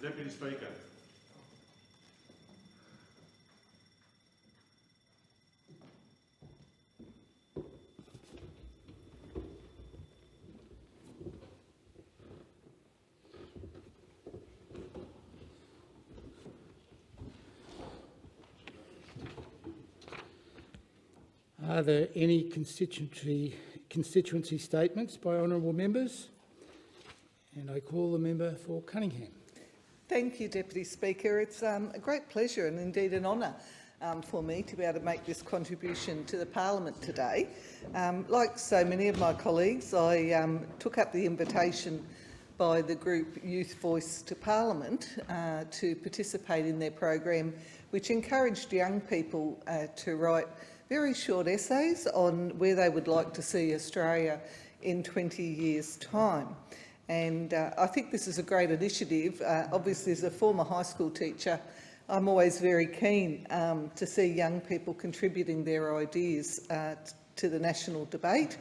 Deputy Speaker. Are there any constituency statements by honourable members? And I call the member for Cunningham. Thank you, Deputy Speaker. It's a great pleasure and indeed an honour for me to be able to make this contribution to the Parliament today. Like so many of my colleagues, I took up the invitation by the group Youth Voice to Parliament to participate in their program, which encouraged young people to write very short essays on where they would like to see Australia in 20 years' time. And I think this is a great initiative. Obviously, as a former high school teacher, I'm always very keen to see young people contributing their ideas to the national debate.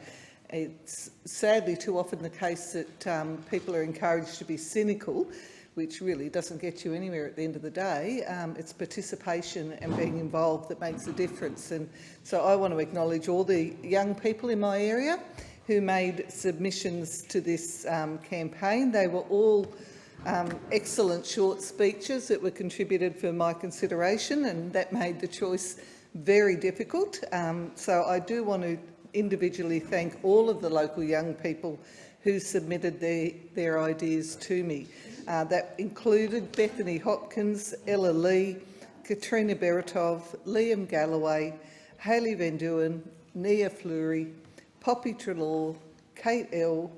It's sadly too often the case that people are encouraged to be cynical, which really doesn't get you anywhere at the end of the day. It's participation and being involved that makes a difference. And so I want to acknowledge all the young people in my area who made submissions to this campaign. They were all excellent short speeches that were contributed for my consideration, and that made the choice very difficult. So I do want to individually thank all of the local young people who submitted their ideas to me. That included Bethany Hopkins, Ella Lee, Katrina Beretov, Liam Galloway, Hayley Van Duyn, Nia Fleury, Poppy Treloar, Kate Ell,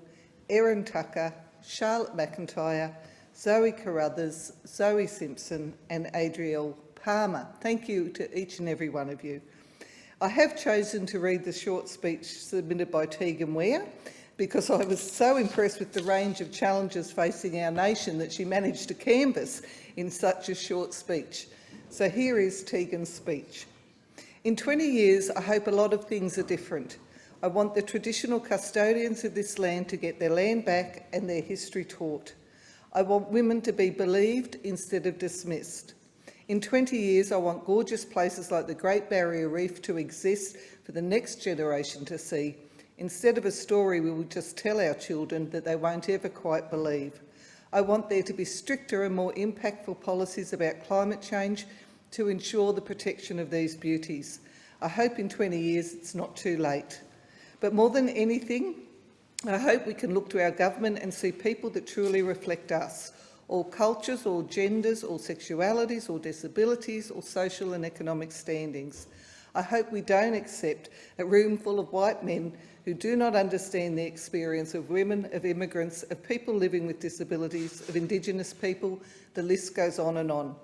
Erin Tucker, Charlotte McIntyre, Zoe Carruthers, Zoe Simpson and Adrielle Palmer. Thank you to each and every one of you. I have chosen to read the short speech submitted by Tegan Ware because I was so impressed with the range of challenges facing our nation that she managed to canvass in such a short speech. So here is Tegan's speech. In 20 years, I hope a lot of things are different. I want the traditional custodians of this land to get their land back and their history taught. I want women to be believed instead of dismissed. In 20 years, I want gorgeous places like the Great Barrier Reef to exist for the next generation to see, instead of a story we will just tell our children that they won't ever quite believe. I want there to be stricter and more impactful policies about climate change to ensure the protection of these beauties. I hope in 20 years it's not too late. But more than anything, I hope we can look to our government and see people that truly reflect us, all cultures, all genders, all sexualities, all disabilities, all social and economic standings. I hope we don't accept a room full of white men who do not understand the experience of women, of immigrants, of people living with disabilities, of Indigenous people. The list goes on and on.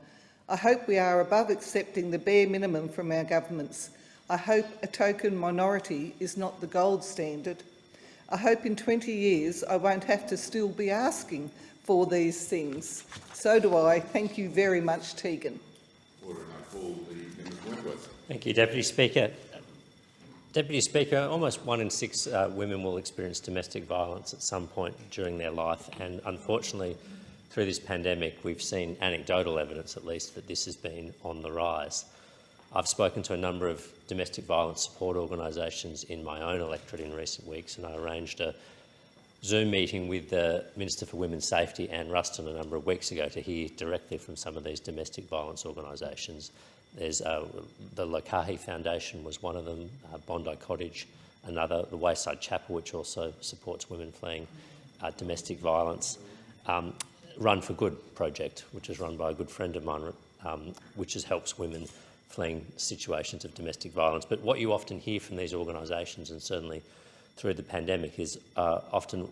I hope we are above accepting the bare minimum from our governments. I hope a token minority is not the gold standard. I hope in 20 years I won't have to still be asking for these things. So do I. Thank you very much, Tegan. Order, and I call the member for Wentworth. Thank you, Deputy Speaker. Deputy Speaker, almost 1 in 6 women will experience domestic violence at some point during their life, and unfortunately, through this pandemic, we've seen anecdotal evidence, at least, that this has been on the rise. I've spoken to a number of domestic violence support organisations in my own electorate in recent weeks, and I arranged a Zoom meeting with the Minister for Women's Safety, Anne Ruston, a number of weeks ago to hear directly from some of these domestic violence organisations. There's the Lokahi Foundation was one of them, Bondi Cottage, another, the Wayside Chapel, which also supports women fleeing domestic violence. Run for Good project, which is run by a good friend of mine, which helps women fleeing situations of domestic violence. But what you often hear from these organisations, and certainly through the pandemic, is often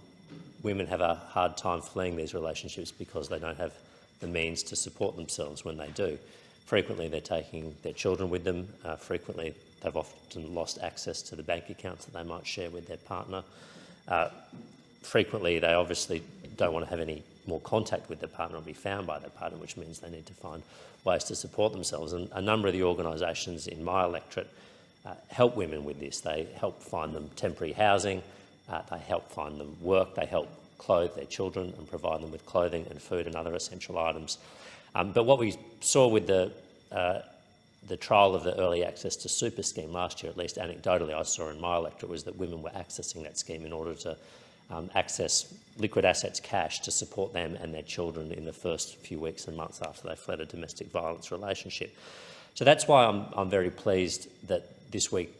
women have a hard time fleeing these relationships because they don't have the means to support themselves when they do. Frequently they're taking their children with them. Frequently they've often lost access to the bank accounts that they might share with their partner. Frequently they obviously don't want to have any more contact with their partner or be found by their partner, which means they need to find ways to support themselves. And a number of the organisations in my electorate help women with this. They help find them temporary housing, they help find them work, they help clothe their children and provide them with clothing and food and other essential items. But what we saw with the trial of the early access to super scheme last year, at least anecdotally I saw in my electorate, was that women were accessing that scheme in order to access liquid assets, cash, to support them and their children in the first few weeks and months after they fled a domestic violence relationship. So that's why I'm very pleased that this week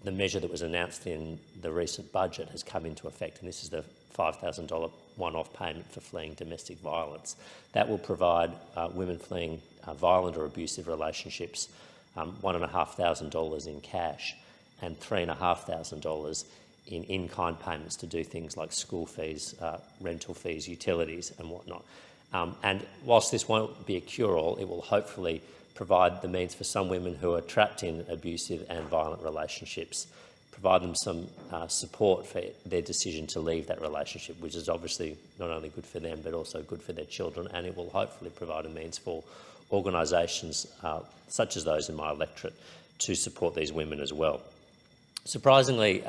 the measure that was announced in the recent budget has come into effect, and this is the $5,000 one-off payment for fleeing domestic violence. That will provide women fleeing violent or abusive relationships $1,500 in cash and $3,500 in-kind payments to do things like school fees, rental fees, utilities and whatnot. And whilst this won't be a cure-all, it will hopefully provide the means for some women who are trapped in abusive and violent relationships, provide them some support for their decision to leave that relationship, which is obviously not only good for them but also good for their children, and it will hopefully provide a means for organisations such as those in my electorate to support these women as well. Surprisingly,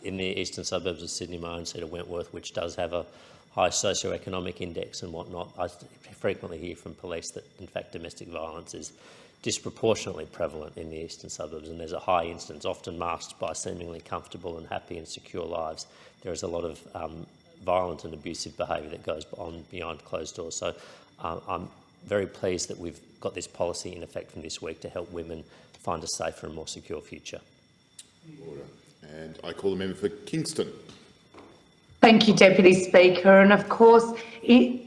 in the eastern suburbs of Sydney, my own seat of Wentworth, which does have a high socio-economic index and whatnot, I frequently hear from police that, in fact, domestic violence is disproportionately prevalent in the eastern suburbs, and there's a high incidence, often masked by seemingly comfortable and happy and secure lives. There is a lot of violent and abusive behaviour that goes on behind closed doors. So I'm very pleased that we've got this policy in effect from this week to help women find a safer and more secure future. Order. And I call the member for Kingston. Thank you, Deputy Speaker. And of course,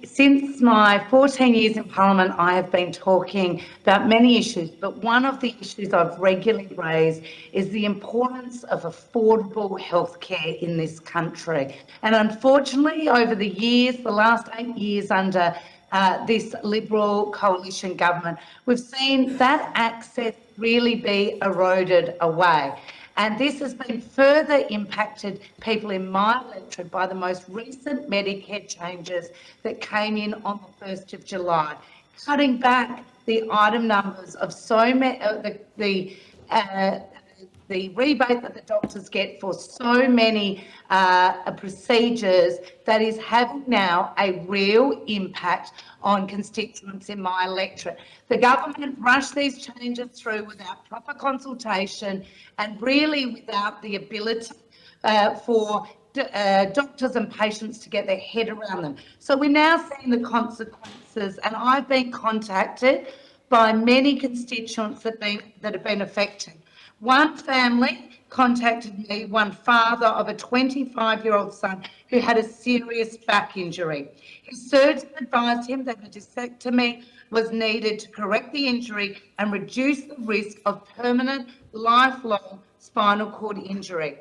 since my 14 years in Parliament, I have been talking about many issues, but one of the issues I've regularly raised is the importance of affordable healthcare in this country. And unfortunately, over the years, the last 8 years under this Liberal coalition government, we've seen that access really be eroded away. And this has been further impacted people in my electorate by the most recent Medicare changes that came in on the 1st of July, cutting back the item numbers of so many, the rebate that the doctors get for so many procedures that is having now a real impact on constituents in my electorate. The government rushed these changes through without proper consultation and really without the ability for doctors and patients to get their head around them. So we're now seeing the consequences, and I've been contacted by many constituents that have been affected. One family contacted me, one father of a 25-year-old son who had a serious back injury. His surgeon advised him that a discectomy was needed to correct the injury and reduce the risk of permanent, lifelong spinal cord injury.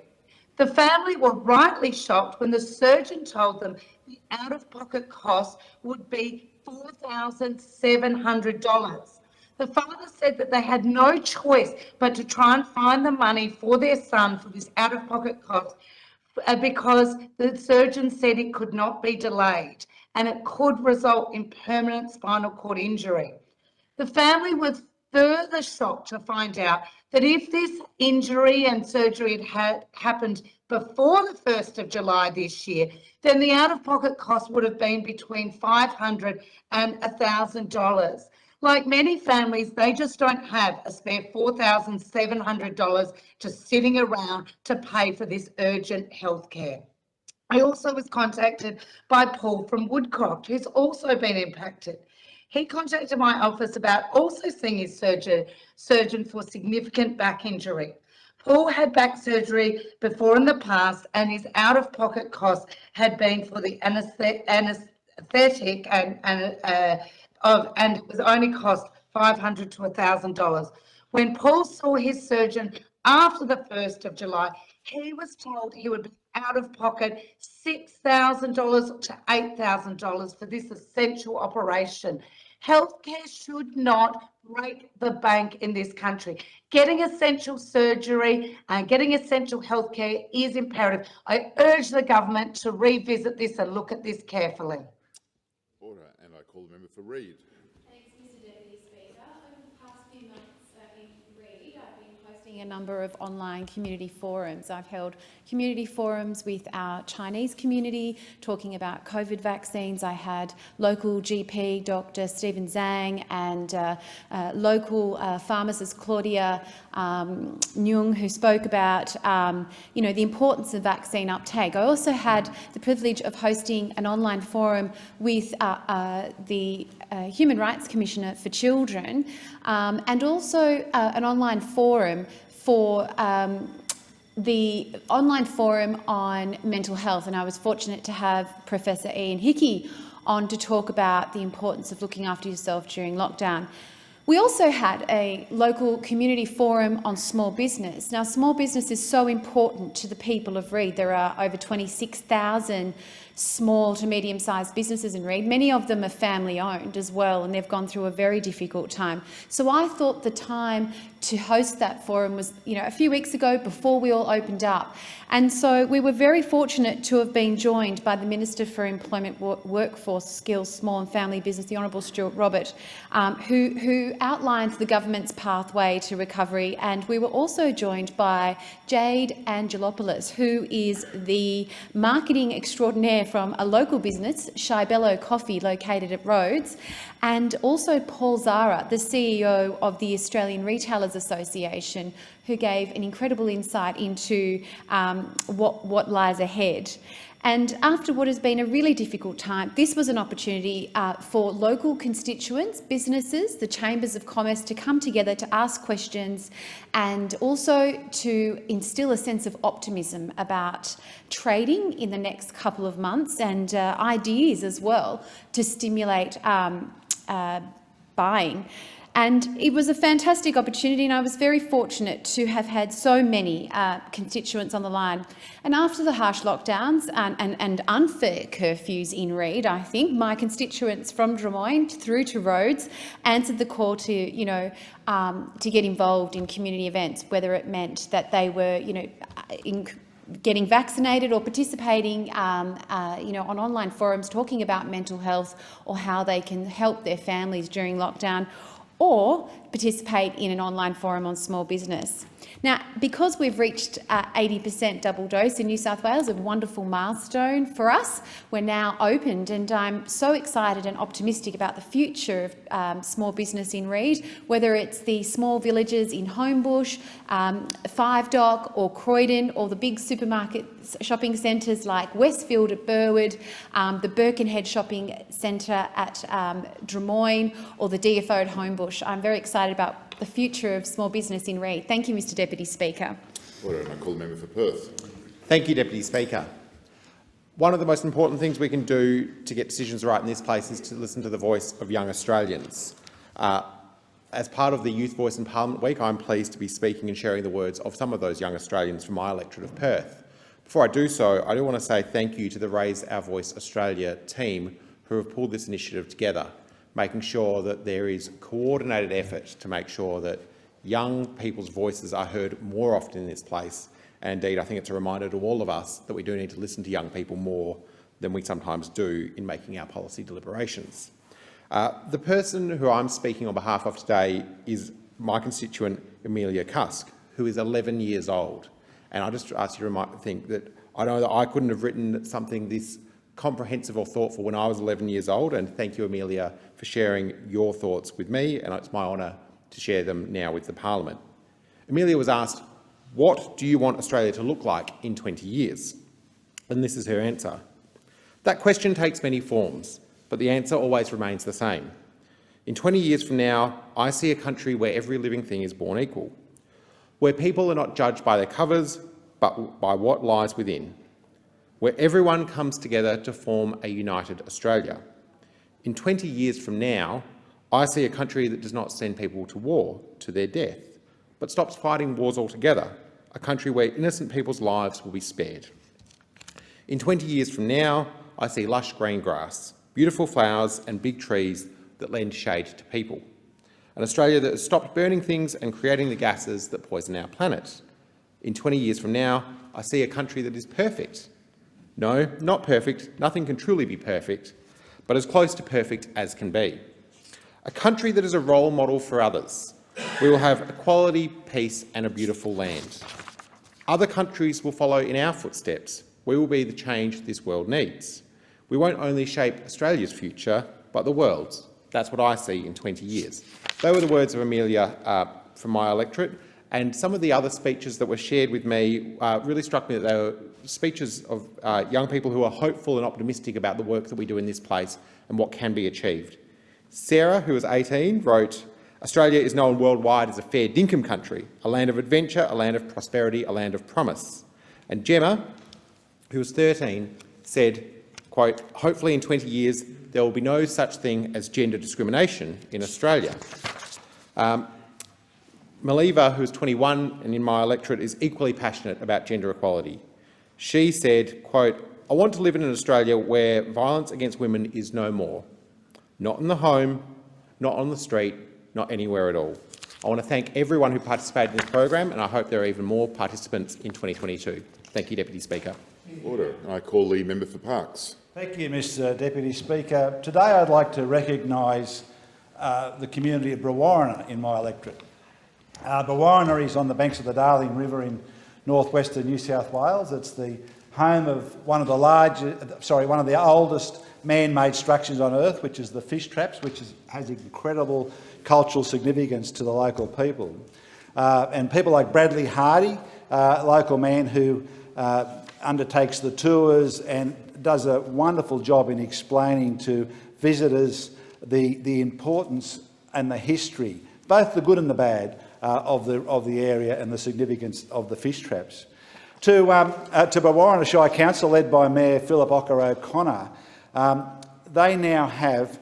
The family were rightly shocked when the surgeon told them the out-of-pocket cost would be $4,700. The father said that they had no choice but to try and find the money for their son for this out-of-pocket cost because the surgeon said it could not be delayed and it could result in permanent spinal cord injury. The family was further shocked to find out that if this injury and surgery had happened before the 1st of July this year, then the out-of-pocket cost would have been between $500 and $1,000. Like many families, they just don't have a spare $4,700 just sitting around to pay for this urgent health care. I also was contacted by Paul from Woodcroft, who's also been impacted. He contacted my office about also seeing his surgeon for significant back injury. Paul had back surgery before in the past, and his out-of-pocket costs had been for the anaesthetic and it was only cost $500 to $1,000. When Paul saw his surgeon after the 1st of July, he was told he would be out of pocket $6,000 to $8,000 for this essential operation. Healthcare should not break the bank in this country. Getting essential surgery and getting essential healthcare is imperative. I urge the government to revisit this and look at this carefully. Order. And I call the member for Reid. Thanks, Mr Deputy Speaker. Over the past few months in Reid, I've been hosting a number of online community forums. I've held community forums with our Chinese community talking about COVID vaccines. I had local GP Dr. Stephen Zhang and local pharmacist Claudia Nyung, who spoke about the importance of vaccine uptake. I also had the privilege of hosting an online forum with the Human Rights Commissioner for Children and also an online forum for the online forum on mental health, and I was fortunate to have Professor Ian Hickey on to talk about the importance of looking after yourself during lockdown. We also had a local community forum on small business. Now, small business is so important to the people of Reid. There are over 26,000 small to medium-sized businesses in Reid. Many of them are family-owned as well, and they've gone through a very difficult time. So I thought the time to host that forum was, a few weeks ago before we all opened up. And so we were very fortunate to have been joined by the Minister for Employment, Workforce Skills, Small and Family Business, the Honourable Stuart Robert, who outlined the government's pathway to recovery. And we were also joined by Jade Angelopoulos, who is the marketing extraordinaire from a local business, Shibello Coffee, located at Rhodes, and also Paul Zara, the CEO of the Australian Retailers Association, who gave an incredible insight into what lies ahead. And after what has been a really difficult time, this was an opportunity for local constituents, businesses, the chambers of commerce to come together to ask questions and also to instil a sense of optimism about trading in the next couple of months and ideas as well to stimulate buying. And it was a fantastic opportunity, and I was very fortunate to have had so many constituents on the line. And after the harsh lockdowns and unfair curfews in Reid, I think my constituents from Drummoyne through to Rhodes answered the call to, to get involved in community events, whether it meant that they were, getting vaccinated or participating, on online forums talking about mental health or how they can help their families during lockdown, or participate in an online forum on small business. Now, because we've reached 80% double dose in New South Wales, a wonderful milestone for us, we're now opened, and I'm so excited and optimistic about the future of small business in Reid, whether it's the small villages in Homebush, Five Dock or Croydon, or the big supermarket shopping centres like Westfield at Burwood, the Birkenhead Shopping Centre at Drummoyne, or the DFO at Homebush. I'm very excited about the future of small business in Reid. Thank you, Mr Deputy Speaker. Order, and I call the member for Perth. Thank you, Deputy Speaker. One of the most important things we can do to get decisions right in this place is to listen to the voice of young Australians. As part of the Youth Voice in Parliament Week, I'm pleased to be speaking and sharing the words of some of those young Australians from my electorate of Perth. Before I do so, I do want to say thank you to the Raise Our Voice Australia team who have pulled this initiative together, making sure that there is coordinated effort to make sure that young people's voices are heard more often in this place. And indeed, I think it's a reminder to all of us that we do need to listen to young people more than we sometimes do in making our policy deliberations. The person who I'm speaking on behalf of today is my constituent Amelia Cusk, who is 11 years old. And I just ask you to think that I know that I couldn't have written something this comprehensive or thoughtful when I was 11 years old, and thank you, Amelia, for sharing your thoughts with me, and it's my honour to share them now with the Parliament. Amelia was asked, "What do you want Australia to look like in 20 years?" And this is her answer. That question takes many forms, but the answer always remains the same. In 20 years from now, I see a country where every living thing is born equal, where people are not judged by their covers, but by what lies within, where everyone comes together to form a united Australia. In 20 years from now, I see a country that does not send people to war, to their death, but stops fighting wars altogether, a country where innocent people's lives will be spared. In 20 years from now, I see lush green grass, beautiful flowers and big trees that lend shade to people. An Australia that has stopped burning things and creating the gases that poison our planet. In 20 years from now, I see a country that is perfect. No, not perfect, nothing can truly be perfect, but as close to perfect as can be. A country that is a role model for others, We will have equality, peace and a beautiful land. Other countries will follow in our footsteps. We will be the change this world needs. We won't only shape Australia's future, but the world's. That's what I see in 20 years. They were the words of Amelia from my electorate, and some of the other speeches that were shared with me really struck me that they were speeches of young people who are hopeful and optimistic about the work that we do in this place and what can be achieved. Sarah, who was 18, wrote, "Australia is known worldwide as a fair dinkum country, a land of adventure, a land of prosperity, a land of promise." And Gemma, who was 13, said, quote, "Hopefully in 20 years there will be no such thing as gender discrimination in Australia." Maliva, who is 21 and in my electorate, is equally passionate about gender equality. She said, quote, "I want to live in an Australia where violence against women is no more. Not in the home, not on the street, not anywhere at all." I want to thank everyone who participated in this program, and I hope there are even more participants in 2022. Thank you, Deputy Speaker. Order. I call the member for Parkes. Thank you, Mr Deputy Speaker. Today I'd like to recognise the community of Brewarrina in my electorate. Brewarrina is on the banks of the Darling River in northwestern New South Wales. It's the home of one of the oldest man-made structures on earth, which is the fish traps, which has incredible cultural significance to the local people. And people like Bradley Hardy, local man who undertakes the tours and does a wonderful job in explaining to visitors the importance and the history, both the good and the bad, of the area and the significance of the fish traps. To Brewarrina Shire Council, led by Mayor Philip Ocker O'Connor, they now have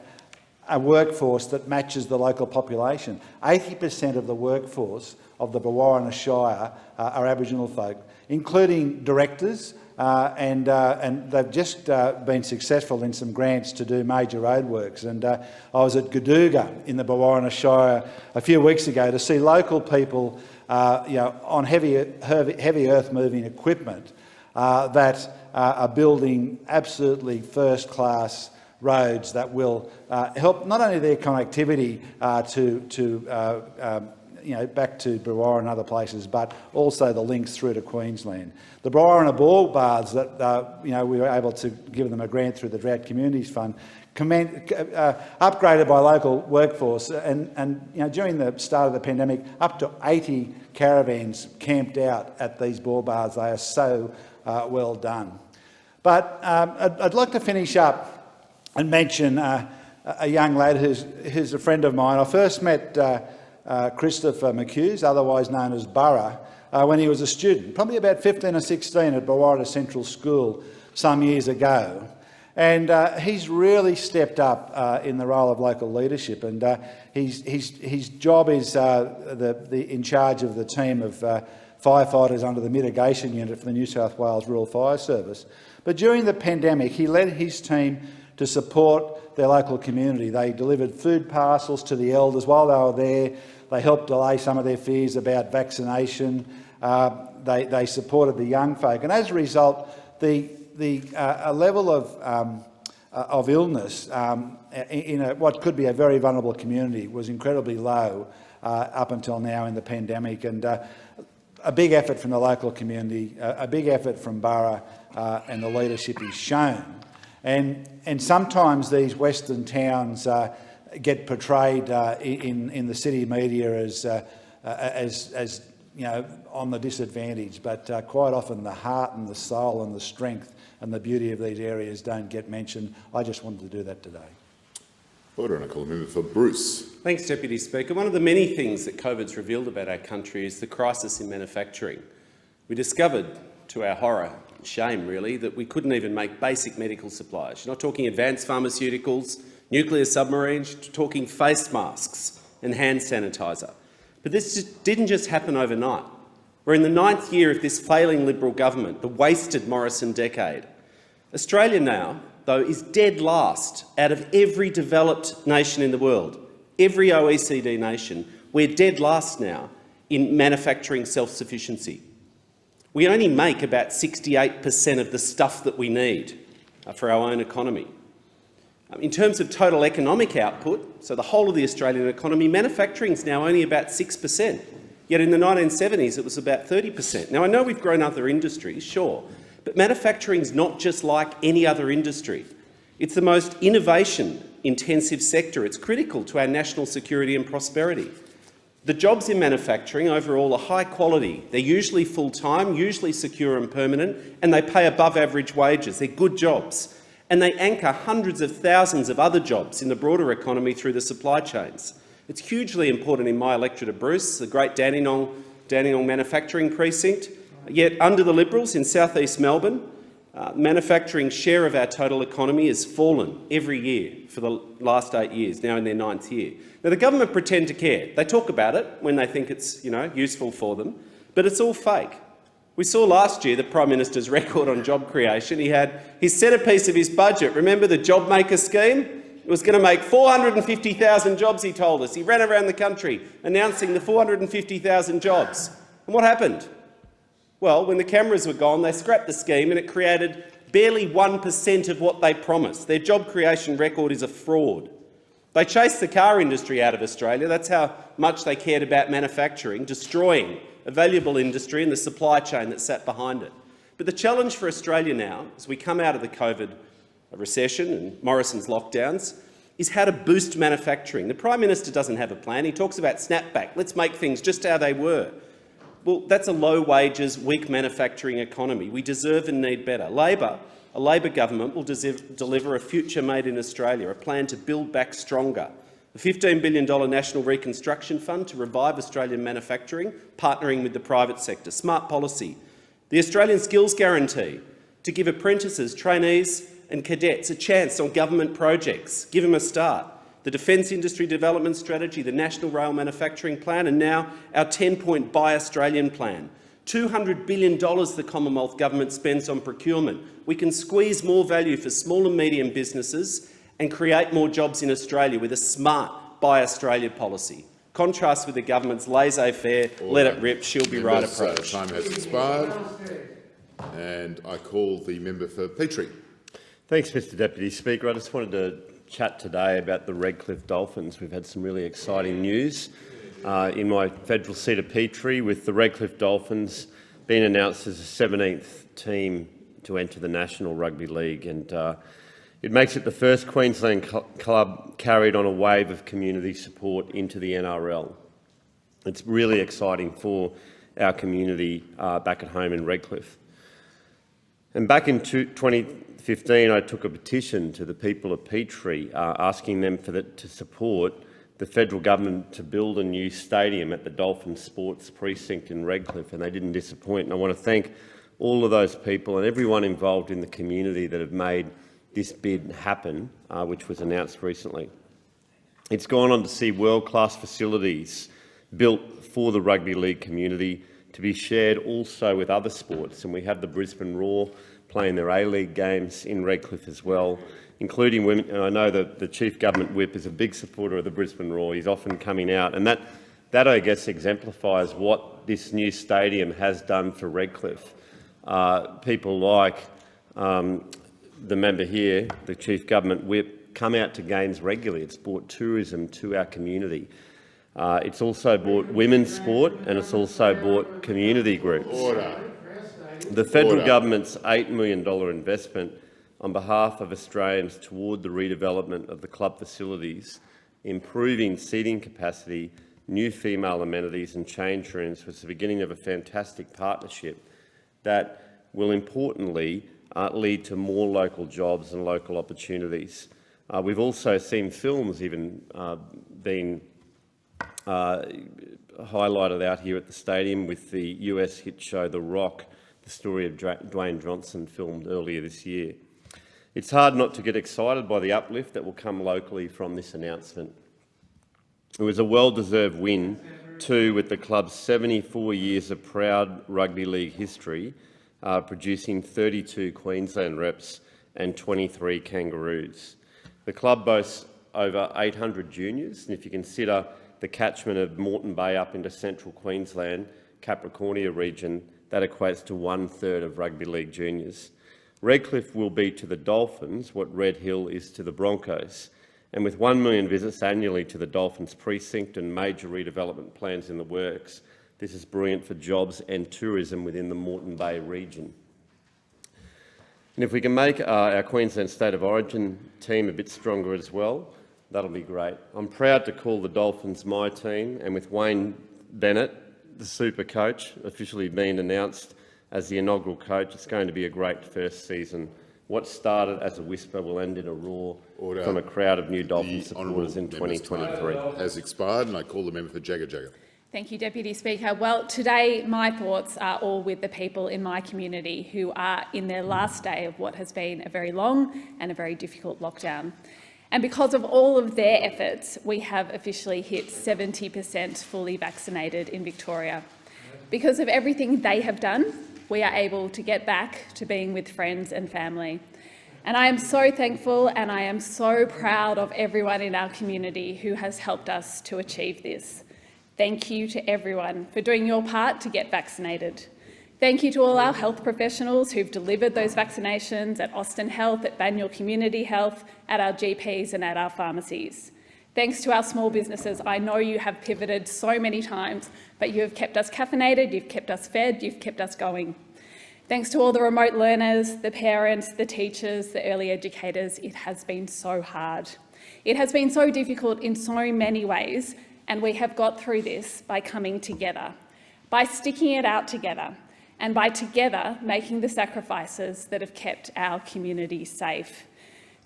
a workforce that matches the local population. 80% of the workforce of the Brewarrina Shire are Aboriginal folk, including directors, and they've just been successful in some grants to do major roadworks. And I was at Gadooga in the Brewarrina Shire a few weeks ago to see local people on heavy earth-moving equipment that are building absolutely first-class roads that will help not only their connectivity back to Brewarrina and other places, but also the links through to Queensland. The Brewarrina Ball Baths that we were able to give them a grant through the Drought Communities Fund, upgraded by local workforce, and during the start of the pandemic, up to 80 caravans camped out at these ball baths. They are so well done. But I'd like to finish up and mention a young lad who's a friend of mine. I first met Christopher McHughes, otherwise known as Burra, when he was a student, probably about 15 or 16 at Brewarrina Central School some years ago. And he's really stepped up in the role of local leadership, and his job is in charge of the team of firefighters under the mitigation unit for the New South Wales Rural Fire Service. But during the pandemic, he led his team to support their local community. They delivered food parcels to the elders while they were there. They helped allay some of their fears about vaccination. They supported the young folk, and as a result, the level of illness in what could be a very vulnerable community was incredibly low up until now in the pandemic. And a big effort from the local community, a big effort from Burra, and the leadership is shown. And sometimes these Western towns get portrayed in the city media as on the disadvantage, but quite often the heart and the soul and the strength and the beauty of these areas don't get mentioned. I just wanted to do that today. Order, and I call the member for Bruce. Thanks, Deputy Speaker. One of the many things that COVID's revealed about our country is the crisis in manufacturing. We discovered, to our horror, shame really, that we couldn't even make basic medical supplies. You're not talking advanced pharmaceuticals, nuclear submarines, you're talking face masks and hand sanitizer. But this didn't just happen overnight. We're in the 9th year of this failing Liberal government, the wasted Morrison decade. Australia now, though, is dead last out of every developed nation in the world. Every OECD nation, we're dead last now in manufacturing self-sufficiency. We only make about 68% of the stuff that we need for our own economy. In terms of total economic output, so the whole of the Australian economy, manufacturing is now only about 6%, yet in the 1970s it was about 30%. Now, I know we've grown other industries, sure, but manufacturing is not just like any other industry. It's the most innovation-intensive sector. It's critical to our national security and prosperity. The jobs in manufacturing overall are high quality. They're usually full-time, usually secure and permanent, and they pay above average wages. They're good jobs. And they anchor hundreds of thousands of other jobs in the broader economy through the supply chains. It's hugely important in my electorate of Bruce, the great Dandenong manufacturing precinct. Yet under the Liberals in South East Melbourne, manufacturing share of our total economy has fallen every year for the last 8 years, now in their 9th year. Now, the government pretend to care. They talk about it when they think it's useful for them, but it's all fake. We saw last year the Prime Minister's record on job creation. He had his centrepiece of his budget. Remember the JobMaker scheme? It was going to make 450,000 jobs, he told us. He ran around the country announcing the 450,000 jobs. And what happened? Well, when the cameras were gone, they scrapped the scheme and it created barely 1% of what they promised. Their job creation record is a fraud. They chased the car industry out of Australia. That's how much they cared about manufacturing, destroying a valuable industry and the supply chain that sat behind it. But the challenge for Australia now, as we come out of the COVID recession and Morrison's lockdowns, is how to boost manufacturing. The Prime Minister doesn't have a plan. He talks about snapback. Let's make things just how they were. Well, that's a low-wages, weak manufacturing economy. We deserve and need better. A Labor government will deliver a future made in Australia, a plan to build back stronger. A $15 billion National Reconstruction Fund to revive Australian manufacturing, partnering with the private sector. Smart policy. The Australian Skills Guarantee to give apprentices, trainees and cadets a chance on government projects. Give them a start. The Defence Industry Development Strategy, the National Rail Manufacturing Plan, and now our 10-point Buy Australian plan. $200 billion the Commonwealth Government spends on procurement. We can squeeze more value for small and medium businesses and create more jobs in Australia with a smart Buy Australia policy. Contrast with the government's laissez-faire, let it rip, she'll be right approach. Time has expired. And I call the member for Petrie. Thanks, Mr Deputy Speaker. I just wanted to chat today about the Redcliffe Dolphins. We've had some really exciting news in my federal seat of Petrie, with the Redcliffe Dolphins being announced as the 17th team to enter the National Rugby League. And it makes it the first Queensland club carried on a wave of community support into the NRL. It's really exciting for our community back at home in Redcliffe. And back in 2015, I took a petition to the people of Petrie asking them to support the federal government to build a new stadium at the Dolphin Sports Precinct in Redcliffe, and they didn't disappoint. And I want to thank all of those people and everyone involved in the community that have made this bid happen, which was announced recently. It's gone on to see world-class facilities built for the rugby league community to be shared also with other sports, and we have the Brisbane Roar playing their A-League games in Redcliffe as well, including women. And I know that the Chief Government Whip is a big supporter of the Brisbane Roar. He's often coming out, and that I guess exemplifies what this new stadium has done for Redcliffe. People like the member here, the Chief Government Whip, come out to games regularly. It's brought tourism to our community. It's also brought women's sport, and it's also brought community groups. Order. The federal government's $8 million investment on behalf of Australians toward the redevelopment of the club facilities, improving seating capacity, new female amenities and change rooms was the beginning of a fantastic partnership that will importantly lead to more local jobs and local opportunities. We've also seen films even being highlighted out here at the stadium, with the US hit show The Rock, the story of Dwayne Johnson, filmed earlier this year. It's hard not to get excited by the uplift that will come locally from this announcement. It was a well-deserved win too, with the club's 74 years of proud rugby league history, producing 32 Queensland reps and 23 Kangaroos. The club boasts over 800 juniors, and if you consider the catchment of Moreton Bay up into central Queensland, Capricornia region, that equates to 1/3 of rugby league juniors. Redcliffe will be to the Dolphins what Red Hill is to the Broncos. And with 1 million visits annually to the Dolphins precinct and major redevelopment plans in the works, this is brilliant for jobs and tourism within the Moreton Bay region. And if we can make our Queensland State of Origin team a bit stronger as well, that'll be great. I'm proud to call the Dolphins my team, and with Wayne Bennett, the super coach, officially being announced as the inaugural coach, it's going to be a great first season. What started as a whisper will end in a roar from a crowd of new Dolphin supporters in 2023. Has expired, and I call the member for Jagga Jagga. Thank you, Deputy Speaker. Well, today my thoughts are all with the people in my community who are in their last day of what has been a very long and a very difficult lockdown. And because of all of their efforts, we have officially hit 70% fully vaccinated in Victoria. Because of everything they have done, we are able to get back to being with friends and family. And I am so thankful and I am so proud of everyone in our community who has helped us to achieve this. Thank you to everyone for doing your part to get vaccinated. Thank you to all our health professionals who've delivered those vaccinations at Austin Health, at Banyule Community Health, at our GPs and at our pharmacies. Thanks to our small businesses, I know you have pivoted so many times, but you have kept us caffeinated, you've kept us fed, you've kept us going. Thanks to all the remote learners, the parents, the teachers, the early educators, it has been so hard. It has been so difficult in so many ways, and we have got through this by coming together, by sticking it out together, and by together making the sacrifices that have kept our community safe.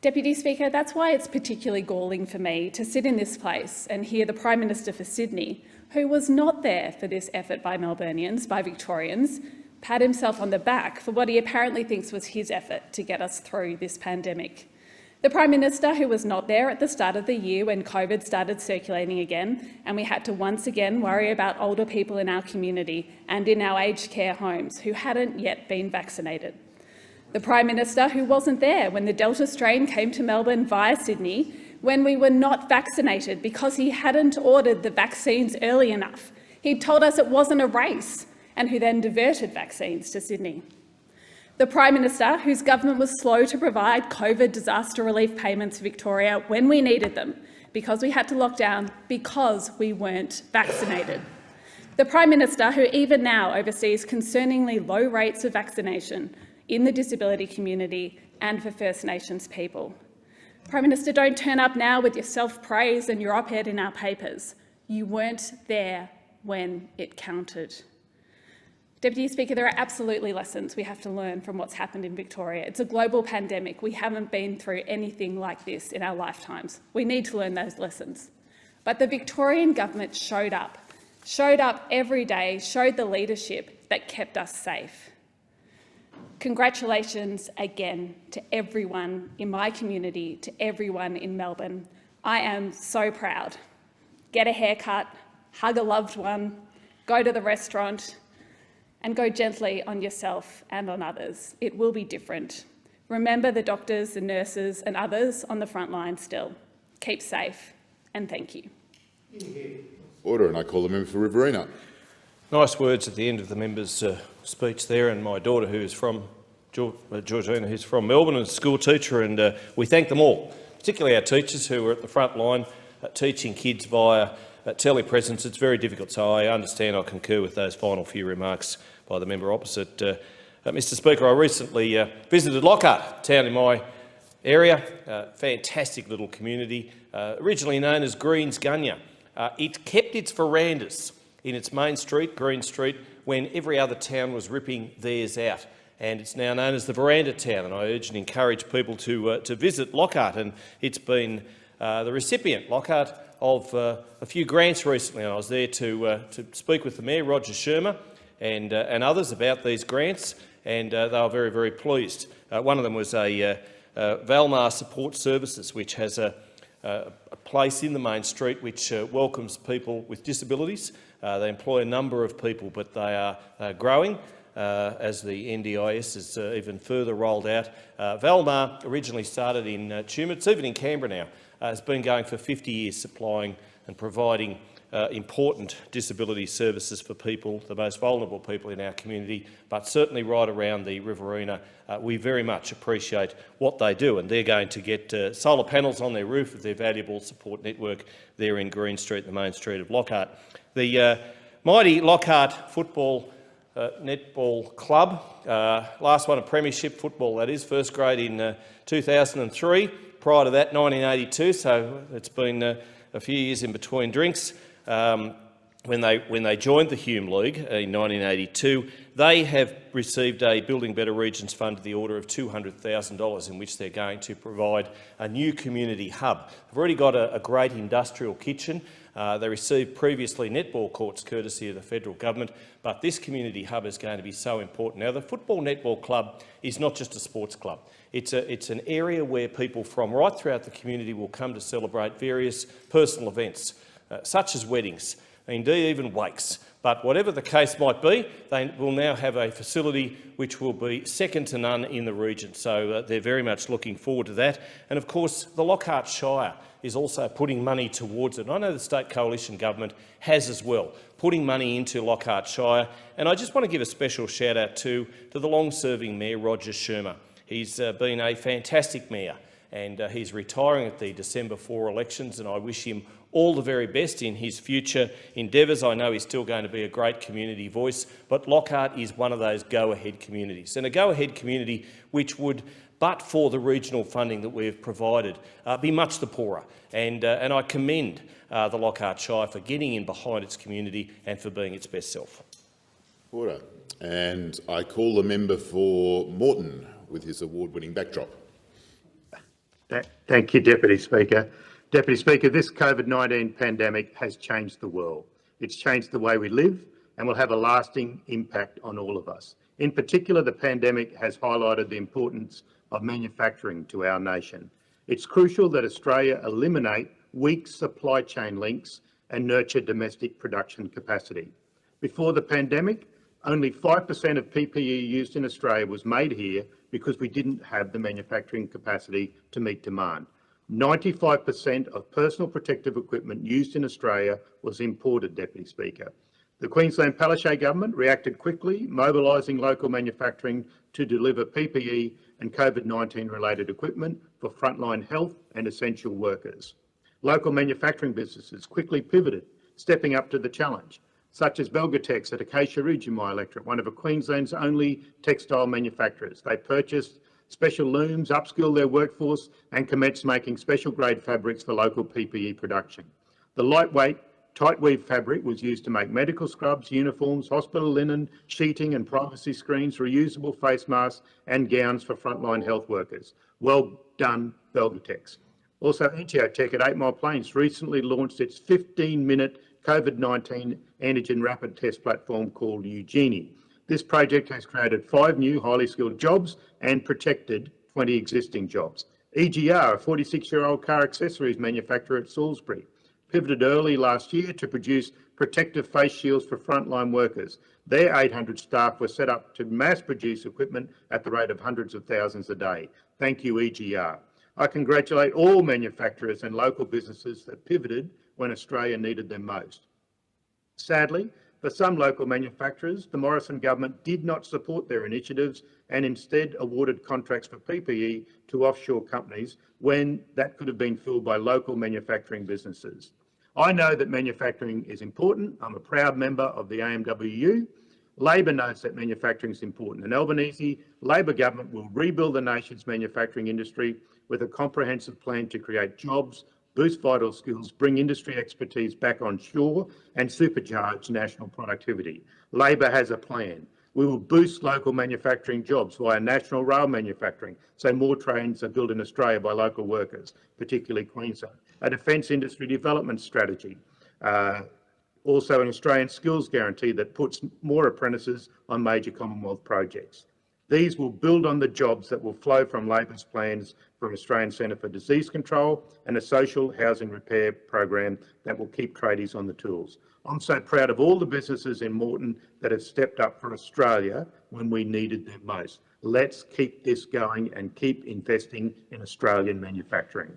Deputy Speaker, that's why it's particularly galling for me to sit in this place and hear the Prime Minister for Sydney, who was not there for this effort by Melburnians, by Victorians, pat himself on the back for what he apparently thinks was his effort to get us through this pandemic. The Prime Minister, who was not there at the start of the year when COVID started circulating again, and we had to once again worry about older people in our community and in our aged care homes who hadn't yet been vaccinated. The Prime Minister, who wasn't there when the Delta strain came to Melbourne via Sydney, when we were not vaccinated because he hadn't ordered the vaccines early enough. He told us it wasn't a race, and who then diverted vaccines to Sydney. The Prime Minister, whose government was slow to provide COVID disaster relief payments to Victoria when we needed them, because we had to lock down, because we weren't vaccinated. The Prime Minister, who even now oversees concerningly low rates of vaccination in the disability community and for First Nations people. Prime Minister, don't turn up now with your self-praise and your op-ed in our papers. You weren't there when it counted. Deputy Speaker, there are absolutely lessons we have to learn from what's happened in Victoria. It's a global pandemic. We haven't been through anything like this in our lifetimes. We need to learn those lessons. But the Victorian government showed up every day, showed the leadership that kept us safe. Congratulations again to everyone in my community, to everyone in Melbourne. I am so proud. Get a haircut, hug a loved one, go to the restaurant, and go gently on yourself and on others. It will be different. Remember the doctors, the nurses and others on the front line still. Keep safe, and thank you. Order, and I call the member for Riverina. Nice words at the end of the member's speech there, and my daughter, who is from Georgina, who's from Melbourne, is a school teacher, and we thank them all, particularly our teachers who are at the front line teaching kids via telepresence. It's very difficult, so I understand, I concur with those final few remarks by the member opposite. Mr Speaker, I recently visited Lockhart, town in my area, fantastic little community, originally known as Greens Gunya. It kept its verandas in its main street, Green Street, when every other town was ripping theirs out. And it's now known as the Veranda Town, and I urge and encourage people to visit Lockhart. And it's been the recipient, Lockhart, of a few grants recently. And I was there to speak with the Mayor, Roger Shermer, and others about these grants, and they were very, very pleased. One of them was a Valmar Support Services, which has a place in the main street which welcomes people with disabilities. They employ a number of people, but they are growing as the NDIS is even further rolled out. Valmar originally started in Tumut, it's even in Canberra now. It's been going for 50 years, supplying and providing important disability services for people, the most vulnerable people in our community, but certainly right around the Riverina. We very much appreciate what they do, and they're going to get solar panels on their roof of their valuable support network there in Green Street, the main street of Lockhart. The mighty Lockhart Football Netball Club, last one a premiership football, that is, first grade in 2003. Prior to that, 1982, so it's been a few years in between drinks. When they joined the Hume League in 1982, they have received a Building Better Regions fund to the order of $200,000 in which they're going to provide a new community hub. They've already got a great industrial kitchen. They received previously netball courts courtesy of the federal government, but this community hub is going to be so important. Now, the Football Netball Club is not just a sports club. It's an area where people from right throughout the community will come to celebrate various personal events, such as weddings, indeed even wakes. But whatever the case might be, they will now have a facility which will be second to none in the region. So they're very much looking forward to that. And of course, the Lockhart Shire is also putting money towards it. I know the State Coalition Government has as well, putting money into Lockhart Shire. And I just want to give a special shout out to the long-serving Mayor, Roger Shermer. He's been a fantastic mayor, and he's retiring at the December 4 elections, and I wish him all the very best in his future endeavours. I know he's still going to be a great community voice, but Lockhart is one of those go-ahead communities, and a go-ahead community which would, but for the regional funding that we've provided, be much the poorer. And I commend the Lockhart Shire for getting in behind its community and for being its best self. Order. And I call the member for Moreton with his award-winning backdrop. Thank you, Deputy Speaker. Deputy Speaker, this COVID-19 pandemic has changed the world. It's changed the way we live and will have a lasting impact on all of us. In particular, the pandemic has highlighted the importance of manufacturing to our nation. It's crucial that Australia eliminate weak supply chain links and nurture domestic production capacity. Before the pandemic, only 5% of PPE used in Australia was made here because we didn't have the manufacturing capacity to meet demand. 95% of personal protective equipment used in Australia was imported, Deputy Speaker. The Queensland Palaszczuk government reacted quickly, mobilising local manufacturing to deliver PPE and COVID-19 related equipment for frontline health and essential workers. Local manufacturing businesses quickly pivoted, stepping up to the challenge, such as Belgatex at Acacia Ridge in my electorate, one of Queensland's only textile manufacturers. They purchased special looms, upskilled their workforce and commenced making special grade fabrics for local PPE production. The lightweight, tight weave fabric was used to make medical scrubs, uniforms, hospital linen, sheeting and privacy screens, reusable face masks and gowns for frontline health workers. Well done, Belgatex. Also, Enteotech at 8 Mile Plains recently launched its 15-minute COVID-19 antigen rapid test platform called Eugenie. This project has created 5 new highly skilled jobs and protected 20 existing jobs. EGR, a 46-year-old car accessories manufacturer at Salisbury, pivoted early last year to produce protective face shields for frontline workers. Their 800 staff were set up to mass produce equipment at the rate of hundreds of thousands a day. Thank you, EGR. I congratulate all manufacturers and local businesses that pivoted when Australia needed them most. Sadly, for some local manufacturers, the Morrison government did not support their initiatives and instead awarded contracts for PPE to offshore companies when that could have been filled by local manufacturing businesses. I know that manufacturing is important. I'm a proud member of the AMWU. Labor knows that manufacturing is important. An Albanese Labor government will rebuild the nation's manufacturing industry with a comprehensive plan to create jobs, boost vital skills, bring industry expertise back on shore and supercharge national productivity. Labor has a plan. We will boost local manufacturing jobs via national rail manufacturing, so more trains are built in Australia by local workers, particularly Queensland. A defence industry development strategy. Also an Australian skills guarantee that puts more apprentices on major Commonwealth projects. These will build on the jobs that will flow from Labor's plans from Australian Centre for Disease Control and a social housing repair program that will keep tradies on the tools. I'm so proud of all the businesses in Moreton that have stepped up for Australia when we needed them most. Let's keep this going and keep investing in Australian manufacturing.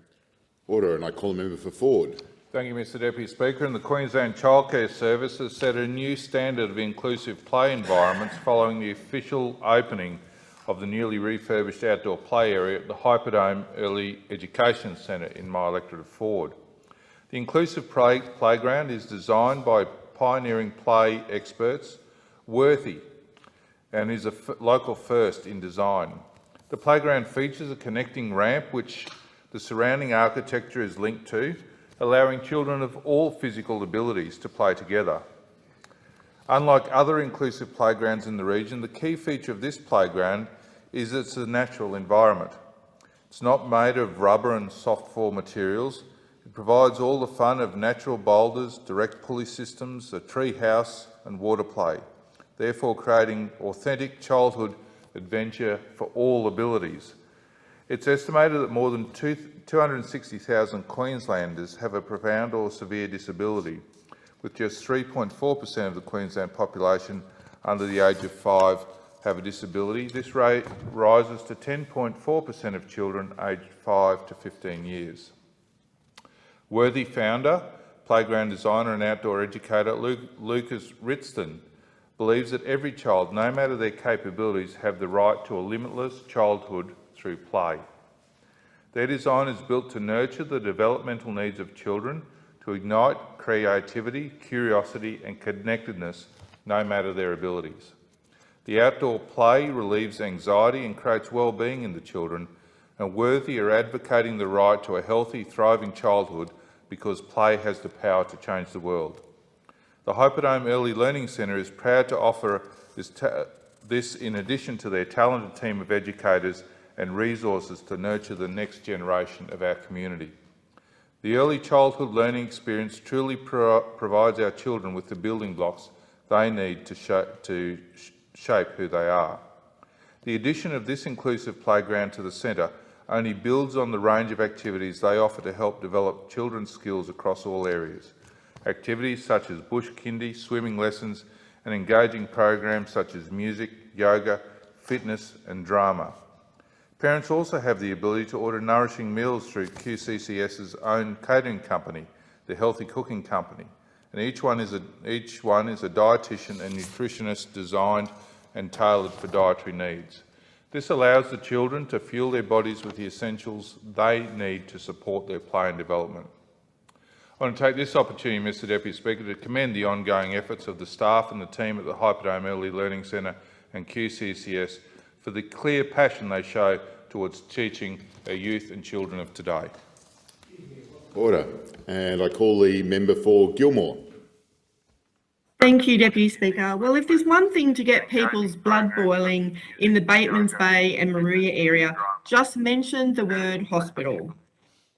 Order, and I call the member for Ford. Thank you, Mr Deputy Speaker. And the Queensland Childcare Service has set a new standard of inclusive play environments following the official opening of the newly refurbished outdoor play area at the Hyperdome Early Education Centre in my electorate of Ford. The inclusive playground is designed by pioneering play experts, Worthy, and is a local first in design. The playground features a connecting ramp which the surrounding architecture is linked to, allowing children of all physical abilities to play together. Unlike other inclusive playgrounds in the region, the key feature of this playground is it's a natural environment. It's not made of rubber and soft fall materials. It provides all the fun of natural boulders, direct pulley systems, a tree house and water play, therefore creating authentic childhood adventure for all abilities. It's estimated that more than 260,000 Queenslanders have a profound or severe disability, with just 3.4% of the Queensland population under the age of 5 have a disability. This rate rises to 10.4% of children aged 5 to 15 years. Worthy founder, playground designer and outdoor educator Lucas Ritston believes that every child, no matter their capabilities, have the right to a limitless childhood through play. Their design is built to nurture the developmental needs of children, to ignite creativity, curiosity and connectedness, no matter their abilities. The outdoor play relieves anxiety and creates well-being in the children, and Worthy are advocating the right to a healthy, thriving childhood because play has the power to change the world. The Hyperdome Early Learning Centre is proud to offer this in addition to their talented team of educators and resources to nurture the next generation of our community. The early childhood learning experience truly provides our children with the building blocks they need to shape who they are. The addition of this inclusive playground to the centre only builds on the range of activities they offer to help develop children's skills across all areas. Activities such as bush kindy, swimming lessons and engaging programs such as music, yoga, fitness and drama. Parents also have the ability to order nourishing meals through QCCS's own catering company, the Healthy Cooking Company, and each one is a dietitian and nutritionist designed and tailored for dietary needs. This allows the children to fuel their bodies with the essentials they need to support their play and development. I want to take this opportunity, Mr Deputy Speaker, to commend the ongoing efforts of the staff and the team at the Hyperdome Early Learning Centre and QCCS for the clear passion they show towards teaching our youth and children of today. Order. And I call the member for Gilmore. Thank you, Deputy Speaker. Well, if there's one thing to get people's blood boiling in the Batemans Bay and Moruya area, just mention the word hospital.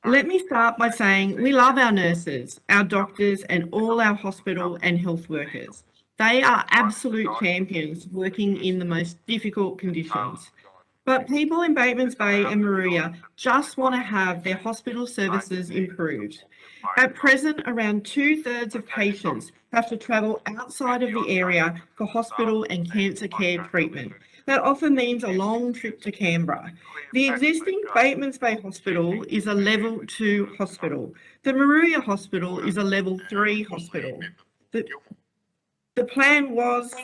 Let me start by saying we love our nurses, our doctors and all our hospital and health workers. They are absolute champions working in the most difficult conditions. But people in Batemans Bay and Moruya just want to have their hospital services improved. At present, around 2/3 of patients have to travel outside of the area for hospital and cancer care treatment. That often means a long trip to Canberra. The existing Batemans Bay Hospital is a level 2 hospital. The Moruya Hospital is a level 3 hospital. The plan was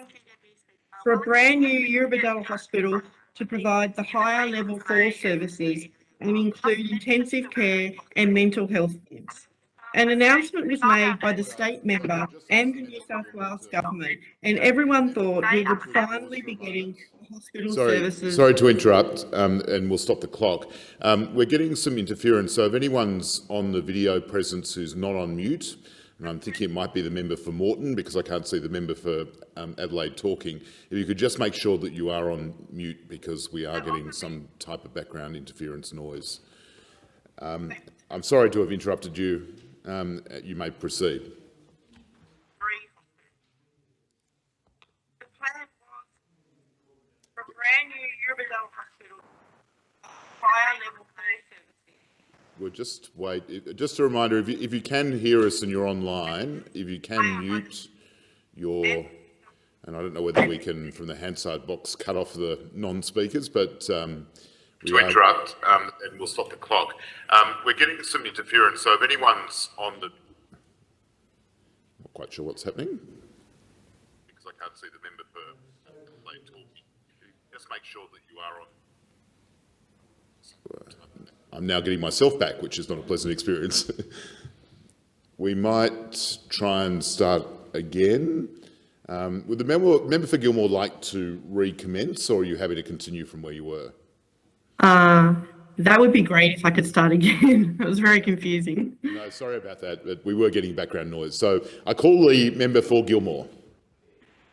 for a brand new Eurobodal hospital to provide the higher level 4 services and include intensive care and mental health beds. An announcement was made by the state member and the New South Wales government, and everyone thought we would finally be getting hospital services. Sorry to interrupt, and we'll stop the clock. We're getting some interference, so if anyone's on the video presence who's not on mute, and I'm thinking it might be the member for Moreton because I can't see the member for Adelaide talking, if you could just make sure that you are on mute because we are getting some type of background interference noise. I'm sorry to have interrupted you. You may proceed. The plan was for a brand new Eurobodal hospital, higher level 4 services. We'll just wait. Just a reminder, if you can hear us and you're online, if you can mute your, and I don't know whether we can, from the Hansard box, cut off the non-speakers, but and we'll stop the clock. We're getting some interference, so if anyone's on the quite sure what's happening because I can't see the member for Adelaide talking. Just make sure that you are on. I'm now getting myself back, which is not a pleasant experience. We might try and start again. Would the member for Gilmore like to recommence, or are you happy to continue from where you were? That would be great if I could start again. It was very confusing. No, sorry about that, but we were getting background noise. So I call the member for Gilmore.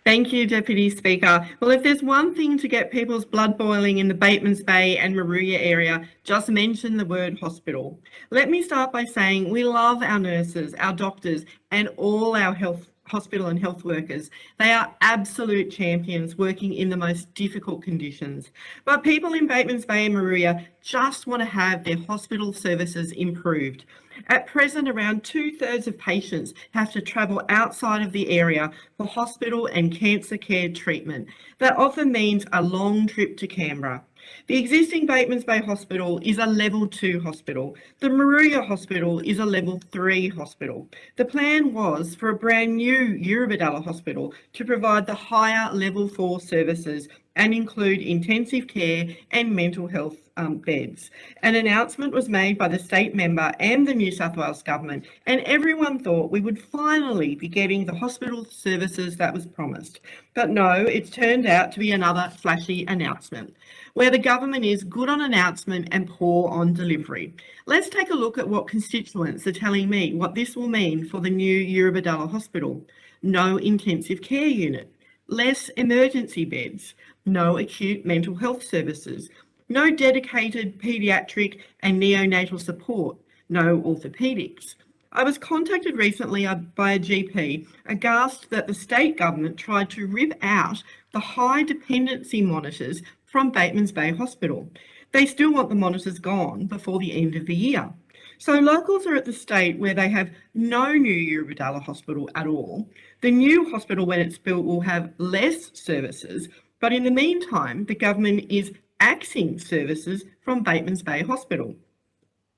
Thank you, Deputy Speaker. Well, if there's one thing to get people's blood boiling in the Batemans Bay and Moruya area, just mention the word hospital. Let me start by saying we love our nurses, our doctors, and all our hospital and health workers. They are absolute champions working in the most difficult conditions. But people in Batemans Bay and Moruya just want to have their hospital services improved. At present, around 2/3 of patients have to travel outside of the area for hospital and cancer care treatment. That often means a long trip to Canberra. The existing Batemans Bay Hospital is a level 2 hospital. The Moruya Hospital is a level 3 hospital. The plan was for a brand new Eurobodalla Hospital to provide the higher level 4 services and include intensive care and mental health beds. An announcement was made by the state member and the New South Wales government, and everyone thought we would finally be getting the hospital services that was promised. But no, it's turned out to be another flashy announcement, where the government is good on announcement and poor on delivery. Let's take a look at what constituents are telling me what this will mean for the new Eurobodalla Hospital. No intensive care unit, less emergency beds, no acute mental health services, no dedicated paediatric and neonatal support, no orthopaedics. I was contacted recently by a GP, aghast that the state government tried to rip out the high dependency monitors from Batemans Bay Hospital. They still want the monitors gone before the end of the year. So locals are at the state where they have no new Eurobodalla Hospital at all. The new hospital, when it's built, will have less services, but in the meantime, the government is axing services from Batemans Bay Hospital.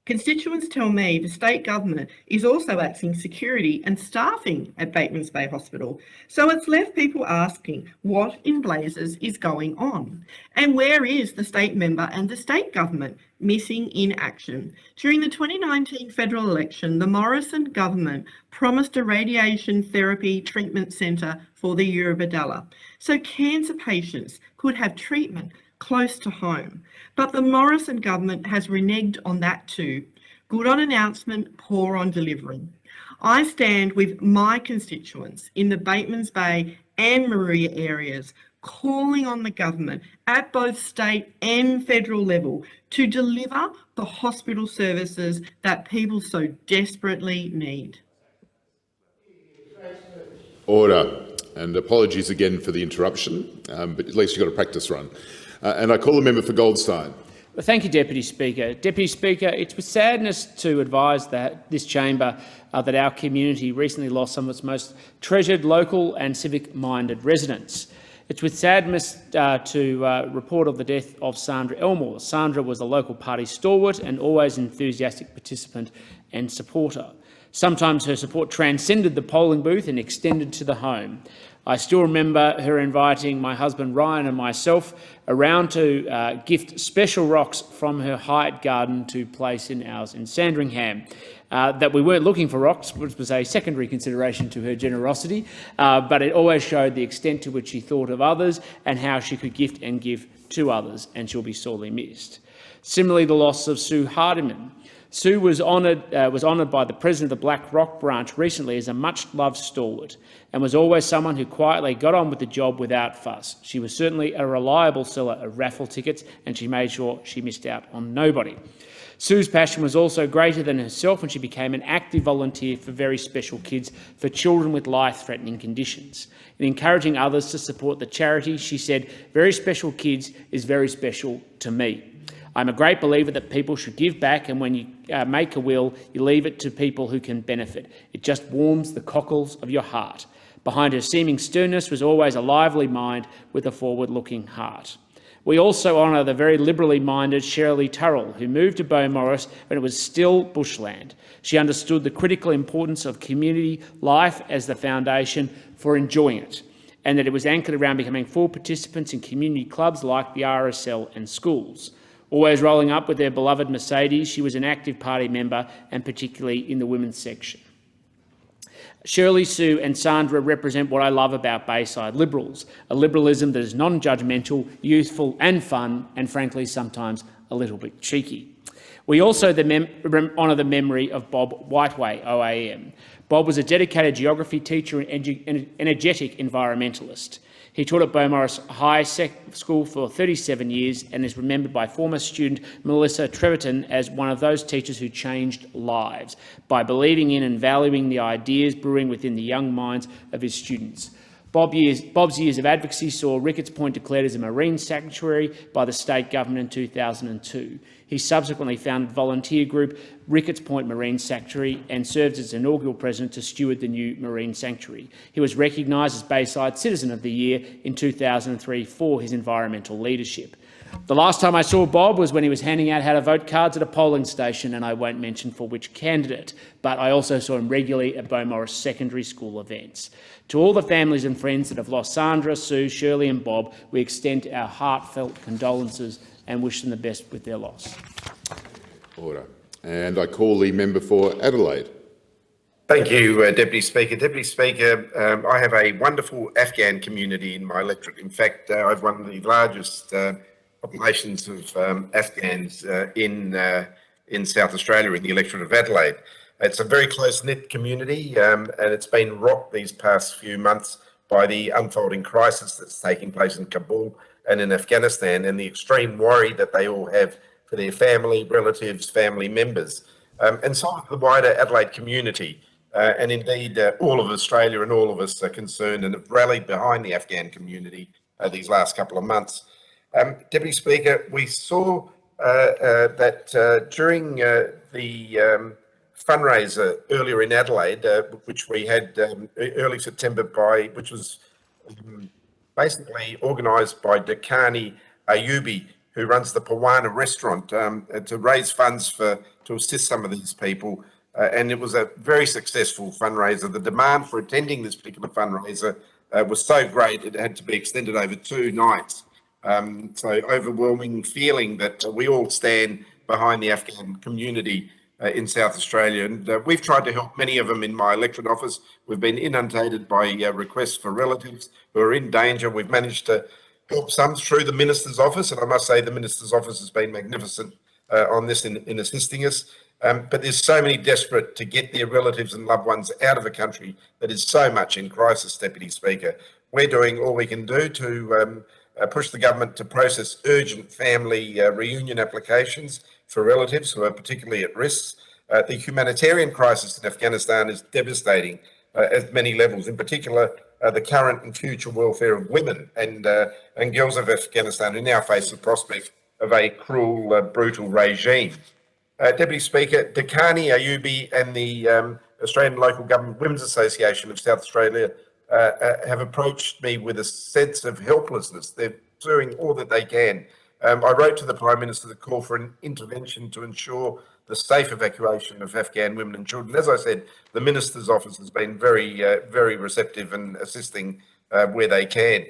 Constituents tell me the state government is also axing security and staffing at Batemans Bay Hospital. So it's left people asking what in blazes is going on? And where is the state member and the state government missing in action? During the 2019 federal election, the Morrison government promised a radiation therapy treatment centre for the Eurobodalla, so cancer patients could have treatment close to home. But the Morrison government has reneged on that too. Good on announcement, poor on delivery. I stand with my constituents in the Batemans Bay and Moruya areas, calling on the government at both state and federal level to deliver the hospital services that people so desperately need. Order. And apologies again for the interruption, but at least you've got a practice run. And I call the member for Goldstein. Well, thank you, Deputy Speaker. Deputy Speaker, it's with sadness to advise that this chamber that our community recently lost some of its most treasured local and civic-minded residents. It's with sadness to report of the death of Sandra Elmore. Sandra was a local party stalwart and always enthusiastic participant and supporter. Sometimes her support transcended the polling booth and extended to the home. I still remember her inviting my husband Ryan and myself around to gift special rocks from her Hyatt garden to place in ours in Sandringham. That we weren't looking for rocks, which was a secondary consideration to her generosity, but it always showed the extent to which she thought of others and how she could gift and give to others, and she'll be sorely missed. Similarly, the loss of Sue Hardiman. Sue was honoured by the President of the Black Rock branch recently as a much-loved stalwart and was always someone who quietly got on with the job without fuss. She was certainly a reliable seller of raffle tickets, and she made sure she missed out on nobody. Sue's passion was also greater than herself, and she became an active volunteer for very special kids, for children with life-threatening conditions. In encouraging others to support the charity, she said, "Very special kids is very special to me. I'm a great believer that people should give back, and when you make a will, you leave it to people who can benefit. It just warms the cockles of your heart." Behind her seeming sternness was always a lively mind with a forward-looking heart. We also honour the very liberally minded Shirley Turrell, who moved to Beaumaris when it was still bushland. She understood the critical importance of community life as the foundation for enjoying it, and that it was anchored around becoming full participants in community clubs like the RSL and schools. Always rolling up with their beloved Mercedes, she was an active party member, and particularly in the women's section. Shirley, Sue and Sandra represent what I love about Bayside Liberals, a liberalism that is non-judgmental, youthful and fun, and frankly sometimes a little bit cheeky. We also honour the memory of Bob Whiteway, OAM. Bob was a dedicated geography teacher and energetic environmentalist. He taught at Beaumaris High School for 37 years and is remembered by former student Melissa Treverton as one of those teachers who changed lives by believing in and valuing the ideas brewing within the young minds of his students. Bob's years of advocacy saw Ricketts Point declared as a marine sanctuary by the state government in 2002. He subsequently founded volunteer group Ricketts Point Marine Sanctuary and served as inaugural president to steward the new marine sanctuary. He was recognised as Bayside Citizen of the Year in 2003 for his environmental leadership. The last time I saw Bob was when he was handing out how to vote cards at a polling station, and I won't mention for which candidate, but I also saw him regularly at Beaumaris secondary school events. To all the families and friends that have lost Sandra, Sue, Shirley and Bob, we extend our heartfelt condolences and wish them the best with their loss. Order. And I call the member for Adelaide. Thank you, Deputy Speaker. Deputy Speaker, I have a wonderful Afghan community in my electorate. In fact, I have one of the largest populations of Afghans in South Australia, in the electorate of Adelaide. It's a very close-knit community, and it's been rocked these past few months by the unfolding crisis that's taking place in Kabul and in Afghanistan, and the extreme worry that they all have for their family, relatives, family members. And so the wider Adelaide community, and indeed all of Australia and all of us are concerned and have rallied behind the Afghan community these last couple of months. Deputy Speaker, we saw that during the fundraiser earlier in Adelaide, which we had early September, which was basically organised by Dakani Ayubi, who runs the Pawana restaurant, to raise funds to assist some of these people. And it was a very successful fundraiser. The demand for attending this particular fundraiser was so great it had to be extended over 2 nights. So overwhelming feeling that we all stand behind the Afghan community in South Australia. And we've tried to help many of them in my electorate office. We've been inundated by requests for relatives who are in danger. We've managed to help some through the Minister's office, and I must say the Minister's office has been magnificent on this in assisting us. But there's so many desperate to get their relatives and loved ones out of a country that is so much in crisis, Deputy Speaker. We're doing all we can do to push the government to process urgent family reunion applications for relatives who are particularly at risk. The humanitarian crisis in Afghanistan is devastating at many levels, in particular the current and future welfare of women and girls of Afghanistan who now face the prospect of a cruel, brutal regime. Deputy Speaker, Dakani Ayubi and the Australian Local Government Women's Association of South Australia have approached me with a sense of helplessness. They're doing all that they can. I wrote to the Prime Minister to call for an intervention to ensure the safe evacuation of Afghan women and children. As I said, the Minister's office has been very receptive and assisting where they can.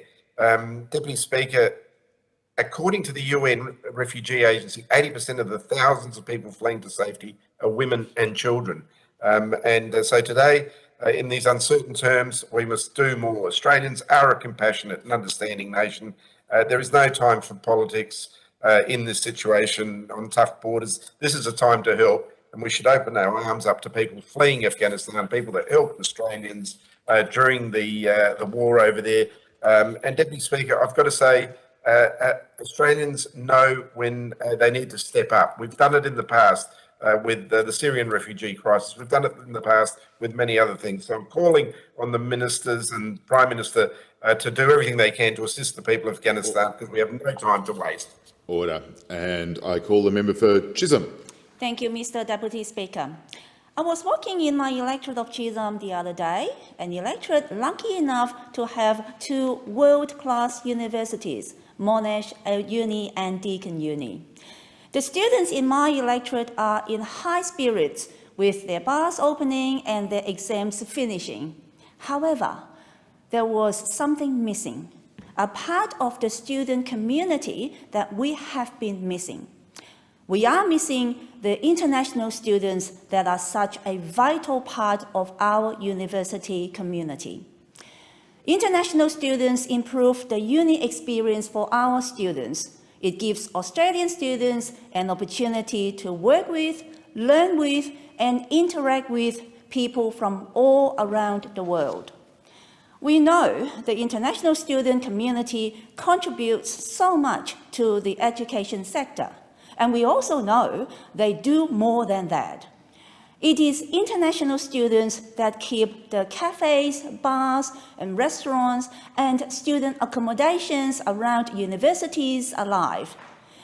Deputy Speaker, according to the UN Refugee Agency, 80% of the thousands of people fleeing to safety are women and children. So today, in these uncertain terms, we must do more. Australians are a compassionate and understanding nation. There is no time for politics in this situation on tough borders. This is a time to help, and we should open our arms up to people fleeing Afghanistan, people that helped Australians during the war over there. And Deputy Speaker, I've got to say, Australians know when they need to step up. We've done it in the past with the Syrian refugee crisis. We've done it in the past with many other things. So I'm calling on the ministers and Prime Minister to do everything they can to assist the people of Afghanistan, because we have no time to waste. Order. And I call the member for Chisholm. Thank you, Mr. Deputy Speaker. I was walking in my electorate of Chisholm the other day, an electorate lucky enough to have 2 world-class universities, Monash Uni and Deakin Uni. The students in my electorate are in high spirits with their bars opening and their exams finishing. However, there was something missing, a part of the student community that we have been missing. We are missing the international students that are such a vital part of our university community. International students improve the uni experience for our students. It gives Australian students an opportunity to work with, learn with, and interact with people from all around the world. We know the international student community contributes so much to the education sector, and we also know they do more than that. It is international students that keep the cafes, bars, and restaurants and student accommodations around universities alive,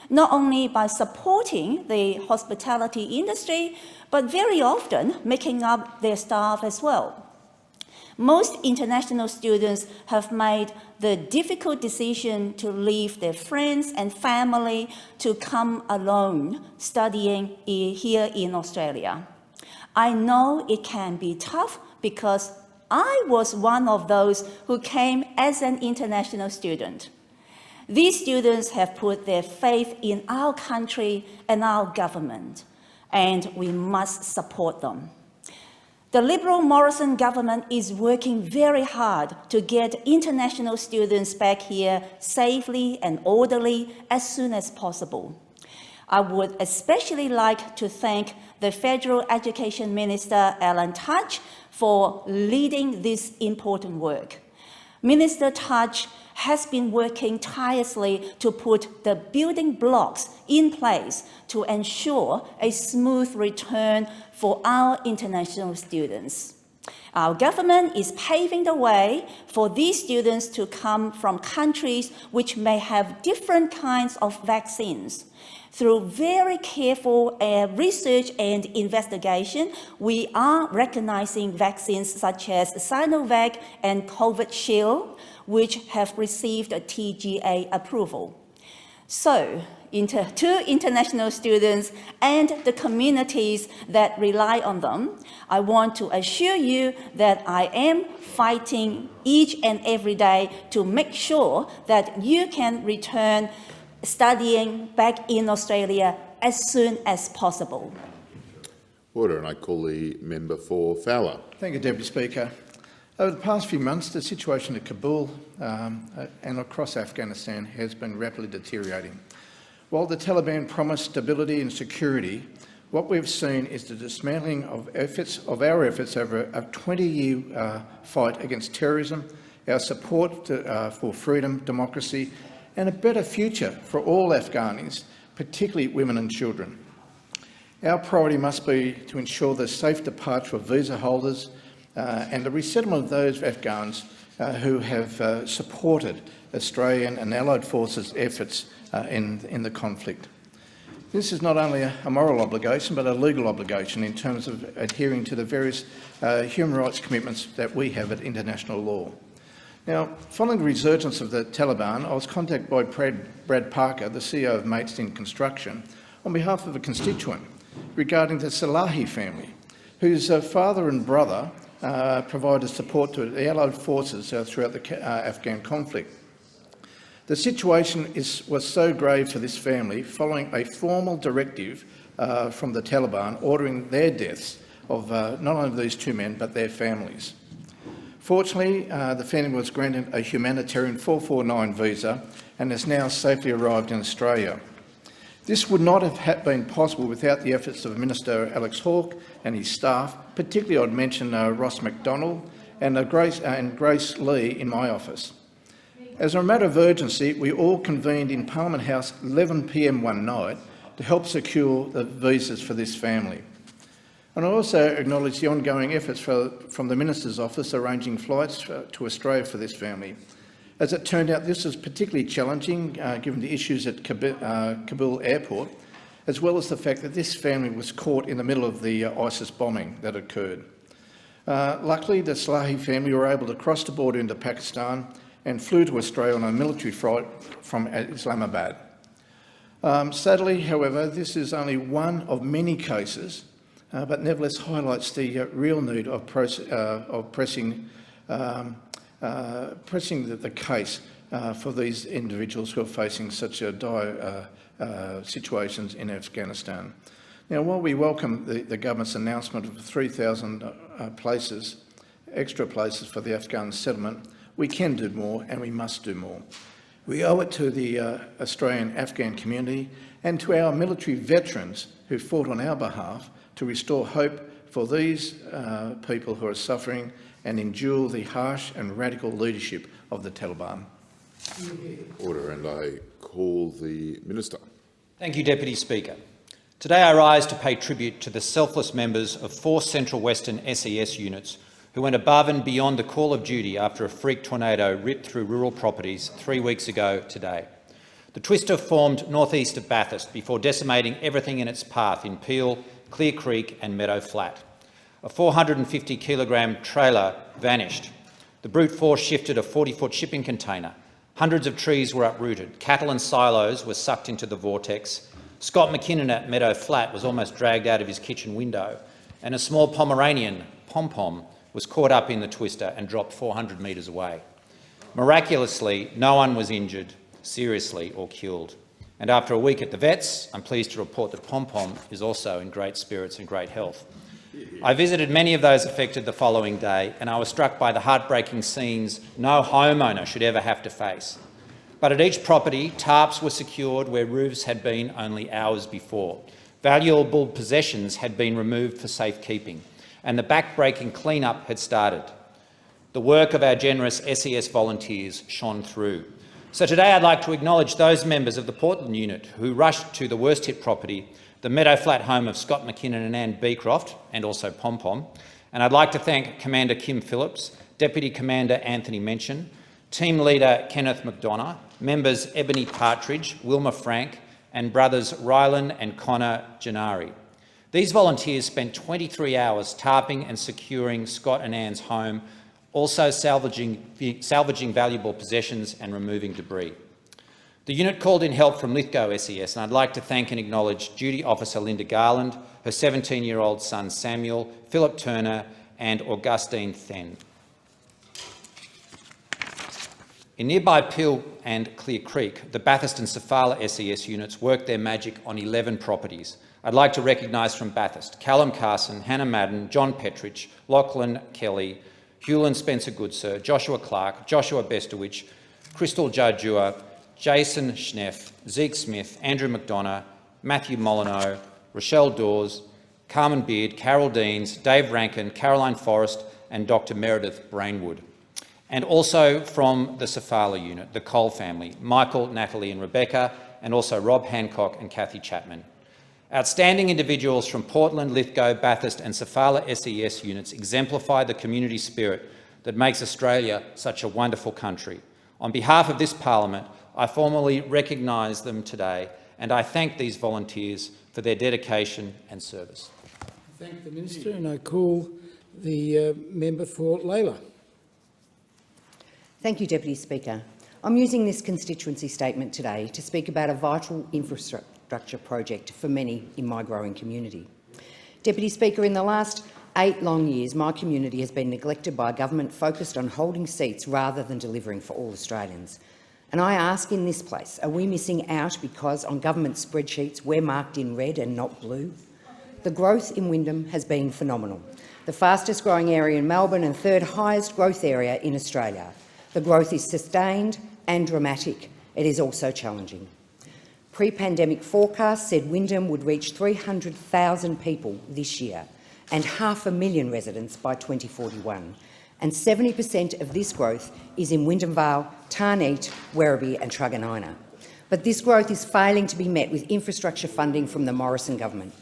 not only by supporting the hospitality industry, but very often making up their staff as well. Most international students have made the difficult decision to leave their friends and family to come alone studying here in Australia. I know it can be tough because I was one of those who came as an international student. These students have put their faith in our country and our government, and we must support them. The Liberal Morrison government is working very hard to get international students back here safely and orderly as soon as possible. I would especially like to thank the Federal Education Minister, Alan Tudge, for leading this important work. Minister Tudge has been working tirelessly to put the building blocks in place to ensure a smooth return for our international students. Our government is paving the way for these students to come from countries which may have different kinds of vaccines. Through very careful research and investigation, we are recognizing vaccines such as Sinovac and Covishield, which have received a TGA approval. So, to international students and the communities that rely on them, I want to assure you that I am fighting each and every day to make sure that you can return studying back in Australia as soon as possible. Order, and I call the member for Fowler. Thank you, Deputy Speaker. Over the past few months, the situation at Kabul and across Afghanistan has been rapidly deteriorating. While the Taliban promised stability and security, what we've seen is the dismantling of our efforts over a 20-year fight against terrorism, our support for freedom, democracy, and a better future for all Afghanis, particularly women and children. Our priority must be to ensure the safe departure of visa holders and the resettlement of those Afghans who have supported Australian and Allied forces' efforts in the conflict. This is not only a moral obligation, but a legal obligation in terms of adhering to the various human rights commitments that we have at international law. Now, following the resurgence of the Taliban, I was contacted by Brad Parker, the CEO of Maidstone Construction, on behalf of a constituent regarding the Salahi family, whose father and brother provided support to the Allied forces throughout the Afghan conflict. The situation was so grave for this family following a formal directive from the Taliban ordering their deaths of not only these two men but their families. Fortunately, the family was granted a humanitarian 449 visa and has now safely arrived in Australia. This would not have been possible without the efforts of Minister Alex Hawke and his staff, particularly I'd mention Ross McDonald and Grace Lee in my office. As a matter of urgency, we all convened in Parliament House 11 p.m. one night to help secure the visas for this family. And I also acknowledge the ongoing efforts from the Minister's office arranging flights to Australia for this family. As it turned out, this was particularly challenging given the issues at Kabul airport, as well as the fact that this family was caught in the middle of the ISIS bombing that occurred. Luckily, the Salahi family were able to cross the border into Pakistan and flew to Australia on a military flight from Islamabad. Sadly, however, this is only one of many cases, but nevertheless highlights the real need of pressing the case for these individuals who are facing such dire situations in Afghanistan. Now, while we welcome the government's announcement of 3,000 extra places for the Afghan settlement, we can do more and we must do more. We owe it to the Australian Afghan community and to our military veterans who fought on our behalf to restore hope for these people who are suffering and endure the harsh and radical leadership of the Taliban. Order, and I call the Minister. Thank you, Deputy Speaker. Today I rise to pay tribute to the selfless members of 4 Central Western SES units who went above and beyond the call of duty after a freak tornado ripped through rural properties 3 weeks ago today. The twister formed northeast of Bathurst before decimating everything in its path in Peel, Clear Creek and Meadow Flat. A 450-kilogram trailer vanished. The brute force shifted a 40-foot shipping container. Hundreds of trees were uprooted. Cattle and silos were sucked into the vortex. Scott McKinnon at Meadow Flat was almost dragged out of his kitchen window, and a small Pomeranian, Pom-Pom, was caught up in the twister and dropped 400 metres away. Miraculously, no one was injured seriously or killed. And after a week at the vets, I'm pleased to report that Pom-Pom is also in great spirits and great health. I visited many of those affected the following day, and I was struck by the heartbreaking scenes no homeowner should ever have to face. But at each property, tarps were secured where roofs had been only hours before. Valuable possessions had been removed for safekeeping, and the back-breaking clean-up had started. The work of our generous SES volunteers shone through. So today I'd like to acknowledge those members of the Portland unit who rushed to the worst-hit property, the Meadow Flat home of Scott McKinnon and Anne Beecroft, and also Pom-Pom. And I'd like to thank Commander Kim Phillips, Deputy Commander Anthony Mention, Team Leader Kenneth McDonough, members Ebony Partridge, Wilma Frank, and brothers Rylan and Connor Gennari. These volunteers spent 23 hours tarping and securing Scott and Anne's home, also salvaging valuable possessions and removing debris. The unit called in help from Lithgow SES, and I'd like to thank and acknowledge Duty Officer Linda Garland, her 17-year-old son Samuel, Philip Turner and Augustine Then. In nearby Peel and Clear Creek, the Bathurst and Sofala SES units worked their magic on 11 properties. I'd like to recognise from Bathurst Callum Carson, Hannah Madden, John Petrich, Lachlan Kelly, Hewlin Spencer Goodsir, Joshua Clark, Joshua Bestowich, Crystal Jardua, Jason Schneff, Zeke Smith, Andrew McDonough, Matthew Molyneux, Rochelle Dawes, Carmen Beard, Carol Deans, Dave Rankin, Caroline Forrest and Dr Meredith Brainwood. And also from the Sofala unit, the Cole family, Michael, Natalie and Rebecca, and also Rob Hancock and Kathy Chapman. Outstanding individuals from Portland, Lithgow, Bathurst and Sofala SES units exemplify the community spirit that makes Australia such a wonderful country. On behalf of this Parliament, I formally recognise them today and I thank these volunteers for their dedication and service. I thank the Minister and I call the member for Layla. Thank you, Deputy Speaker. I'm using this constituency statement today to speak about a vital infrastructure project for many in my growing community. Deputy Speaker, in the last 8 long years, my community has been neglected by a government focused on holding seats rather than delivering for all Australians. And I ask in this place, are we missing out because on government spreadsheets we're marked in red and not blue? The growth in Wyndham has been phenomenal. The fastest growing area in Melbourne and 3rd highest growth area in Australia. The growth is sustained and dramatic. It is also challenging. Pre-pandemic forecasts said Wyndham would reach 300,000 people this year and 500,000 residents by 2041. And 70% of this growth is in Wyndham Vale, Tarneit, Werribee and Truganina. But this growth is failing to be met with infrastructure funding from the Morrison government.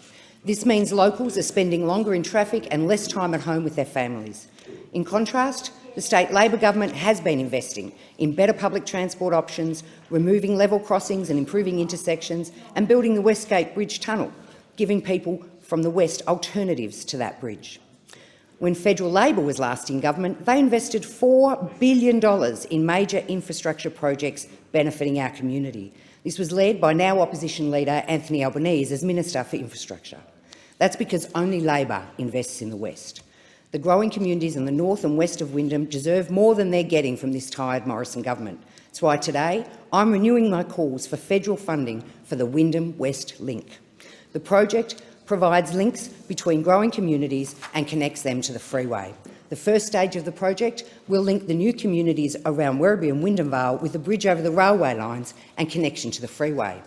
This means locals are spending longer in traffic and less time at home with their families. In contrast, the state Labor government has been investing in better public transport options, removing level crossings and improving intersections, and building the Westgate Bridge Tunnel, giving people from the west alternatives to that bridge. When federal Labor was last in government, they invested $4 billion in major infrastructure projects benefiting our community. This was led by now opposition leader Anthony Albanese as Minister for Infrastructure. That's because only Labor invests in the West. The growing communities in the north and west of Wyndham deserve more than they're getting from this tired Morrison government. That's why today I'm renewing my calls for federal funding for the Wyndham West Link. The project provides links between growing communities and connects them to the freeway. The first stage of the project will link the new communities around Werribee and Wyndham Vale with a bridge over the railway lines and connection to the freeway.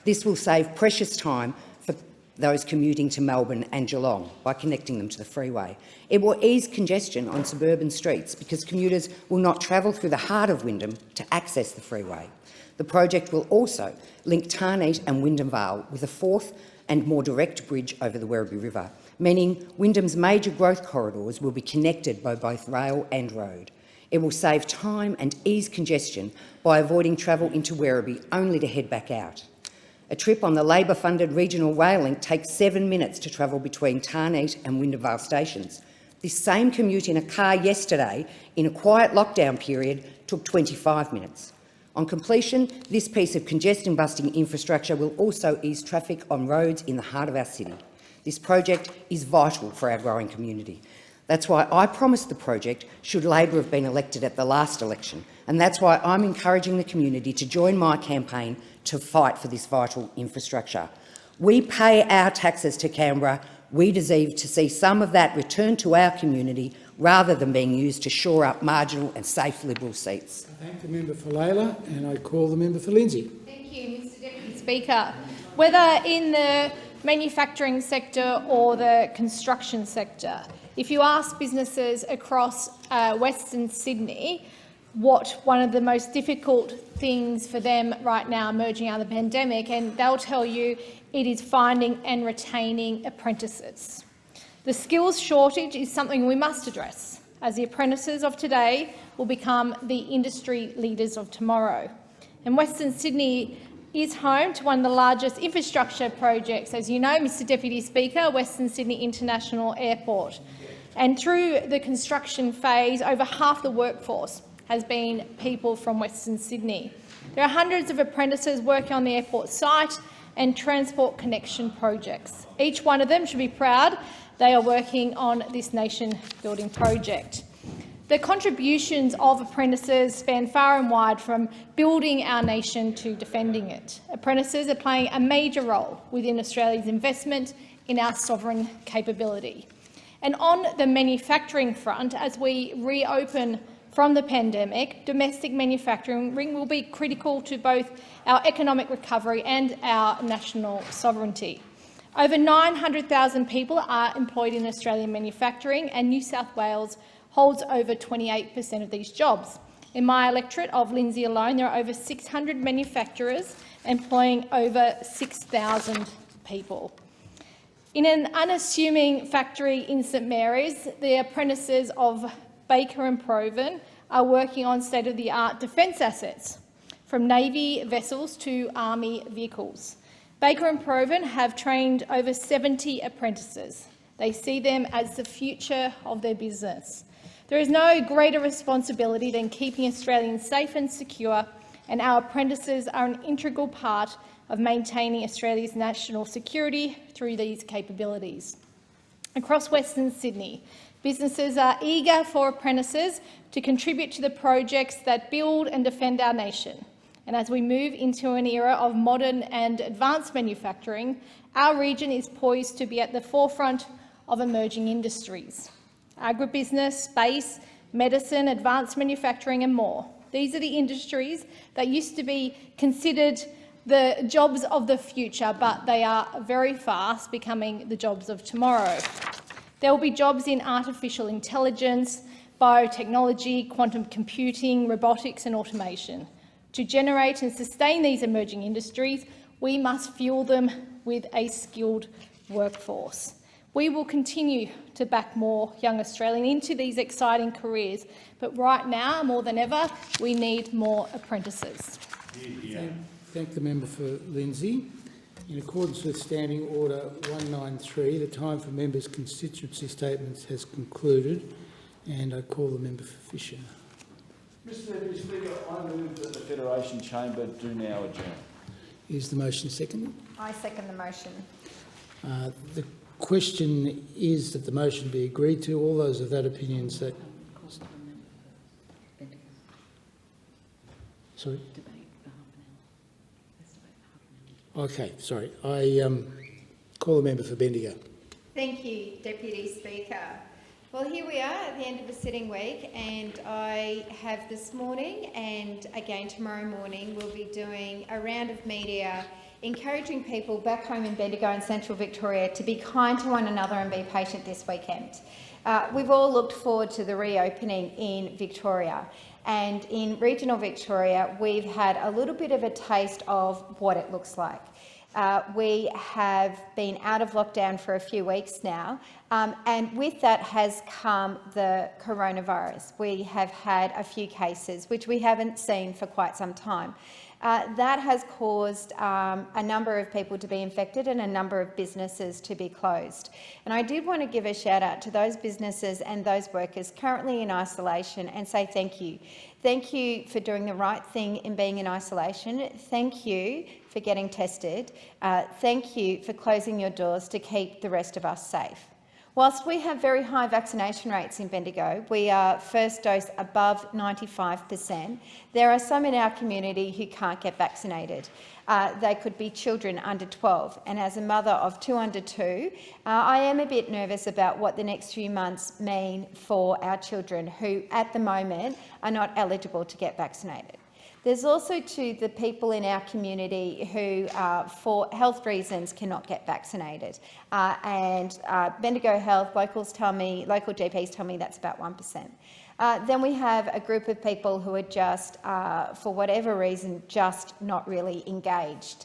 This will save precious time for those commuting to Melbourne and Geelong by connecting them to the freeway. It will ease congestion on suburban streets because commuters will not travel through the heart of Wyndham to access the freeway. The project will also link Tarneit and Wyndham Vale with a fourth and more direct bridge over the Werribee River, meaning Wyndham's major growth corridors will be connected by both rail and road. It will save time and ease congestion by avoiding travel into Werribee only to head back out. A trip on the Labor-funded regional rail link takes 7 minutes to travel between Tarneit and Wyndham Vale stations. This same commute in a car yesterday, in a quiet lockdown period, took 25 minutes. On completion, this piece of congestion-busting infrastructure will also ease traffic on roads in the heart of our city. This project is vital for our growing community. That's why I promised the project should Labor have been elected at the last election, and that's why I'm encouraging the community to join my campaign to fight for this vital infrastructure. We pay our taxes to Canberra. We deserve to see some of that returned to our community rather than being used to shore up marginal and safe Liberal seats. I thank the member for Layla and I call the member for Lindsay. Thank you, Mr Deputy Speaker. Whether in the manufacturing sector or the construction sector, if you ask businesses across Western Sydney what one of the most difficult things for them right now emerging out of the pandemic, and they'll tell you it is finding and retaining apprentices. The skills shortage is something we must address, as the apprentices of today will become the industry leaders of tomorrow. And Western Sydney is home to one of the largest infrastructure projects, as you know, Mr Deputy Speaker, Western Sydney International Airport. And through the construction phase, over half the workforce has been people from Western Sydney. There are hundreds of apprentices working on the airport site and transport connection projects. Each one of them should be proud they are working on this nation-building project. The contributions of apprentices span far and wide, from building our nation to defending it. Apprentices are playing a major role within Australia's investment in our sovereign capability. And on the manufacturing front, as we reopen from the pandemic, domestic manufacturing will be critical to both our economic recovery and our national sovereignty. Over 900,000 people are employed in Australian manufacturing, and New South Wales holds over 28% of these jobs. In my electorate of Lindsay alone, there are over 600 manufacturers employing over 6,000 people. In an unassuming factory in St Mary's, the apprentices of Baker and Provan are working on state-of-the-art defence assets, from Navy vessels to Army vehicles. Baker and Provan have trained over 70 apprentices. They see them as the future of their business. There is no greater responsibility than keeping Australians safe and secure, and our apprentices are an integral part of maintaining Australia's national security through these capabilities. Across Western Sydney, businesses are eager for apprentices to contribute to the projects that build and defend our nation. And as we move into an era of modern and advanced manufacturing, our region is poised to be at the forefront of emerging industries. Agribusiness, space, medicine, advanced manufacturing and more. These are the industries that used to be considered the jobs of the future, but they are very fast becoming the jobs of tomorrow. There will be jobs in artificial intelligence, biotechnology, quantum computing, robotics and automation. To generate and sustain these emerging industries, we must fuel them with a skilled workforce. We will continue to back more young Australians into these exciting careers, but right now, more than ever, we need more apprentices. Thank the member for Lindsay. In accordance with Standing Order 193, the time for members' constituency statements has concluded, and I call the member for Fisher. Mr Deputy Speaker, I move that the Federation Chamber do now adjourn. Is the motion seconded? I second the motion. The question is that the motion be agreed to. All those of that opinion say... Sorry? Okay, sorry. I call the member for Bendigo. Thank you, Deputy Speaker. Well, here we are at the end of the sitting week, and I have this morning and again tomorrow morning we'll be doing a round of media encouraging people back home in Bendigo and Central Victoria to be kind to one another and be patient this weekend. We've all looked forward to the reopening in Victoria, and in regional Victoria we've had a little bit of a taste of what it looks like. We have been out of lockdown for a few weeks now, and with that has come the coronavirus. We have had a few cases, which we haven't seen for quite some time. That has caused a number of people to be infected and a number of businesses to be closed. And I did want to give a shout out to those businesses and those workers currently in isolation and say thank you. Thank you for doing the right thing in being in isolation. Thank you for getting tested. Thank you for closing your doors to keep the rest of us safe. Whilst we have very high vaccination rates in Bendigo, we are first dose above 95%, there are some in our community who can't get vaccinated. They could be children under 12, and as a mother of 2 under 2, I am a bit nervous about what the next few months mean for our children who at the moment are not eligible to get vaccinated. There's also to the people in our community who, for health reasons, cannot get vaccinated. Bendigo Health, local GPs tell me that's about 1%. Then we have a group of people who are just, for whatever reason, just not really engaged.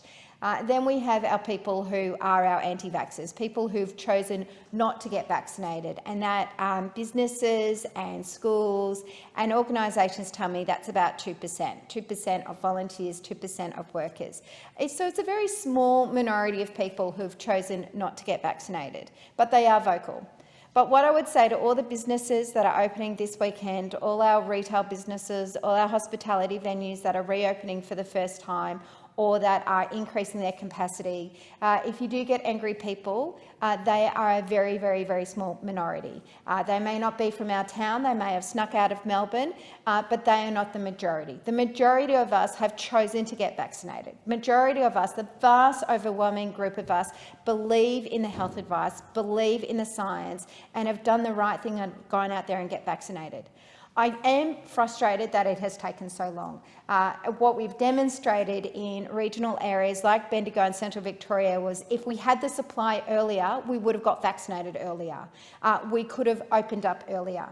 Then we have our people who are our anti-vaxxers, people who've chosen not to get vaccinated, and that businesses and schools and organisations tell me that's about 2% of volunteers, 2% of workers. So it's a very small minority of people who've chosen not to get vaccinated, but they are vocal. But what I would say to all the businesses that are opening this weekend, all our retail businesses, all our hospitality venues that are reopening for the first time, or that are increasing their capacity. If you do get angry people, they are a very, very, very small minority. They may not be from our town, they may have snuck out of Melbourne, but they are not the majority. The majority of us have chosen to get vaccinated. Majority of us, the vast overwhelming group of us, believe in the health advice, believe in the science, and have done the right thing and gone out there and get vaccinated. I am frustrated that it has taken so long. What we've demonstrated in regional areas like Bendigo and Central Victoria was if we had the supply earlier, we would have got vaccinated earlier. We could have opened up earlier.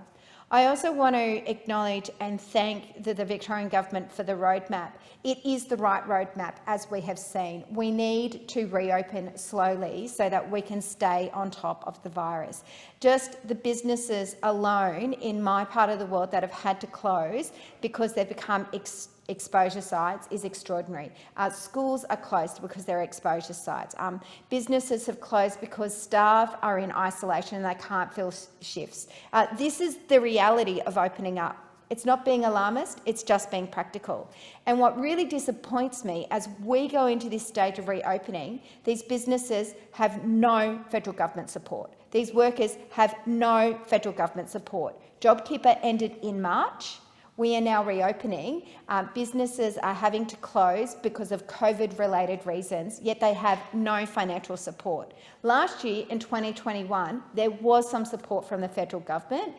I also want to acknowledge and thank the Victorian Government for the roadmap. It is the right roadmap, as we have seen. We need to reopen slowly so that we can stay on top of the virus. Just the businesses alone in my part of the world that have had to close because they've become exposure sites is extraordinary. Schools are closed because they're exposure sites. Businesses have closed because staff are in isolation and they can't fill shifts. This is the reality of opening up. It's not being alarmist, it's just being practical. And what really disappoints me as we go into this stage of reopening, these businesses have no federal government support. These workers have no federal government support. JobKeeper ended in March. We are now reopening. Businesses are having to close because of COVID-related reasons, yet they have no financial support. Last year, in 2021, there was some support from the federal government.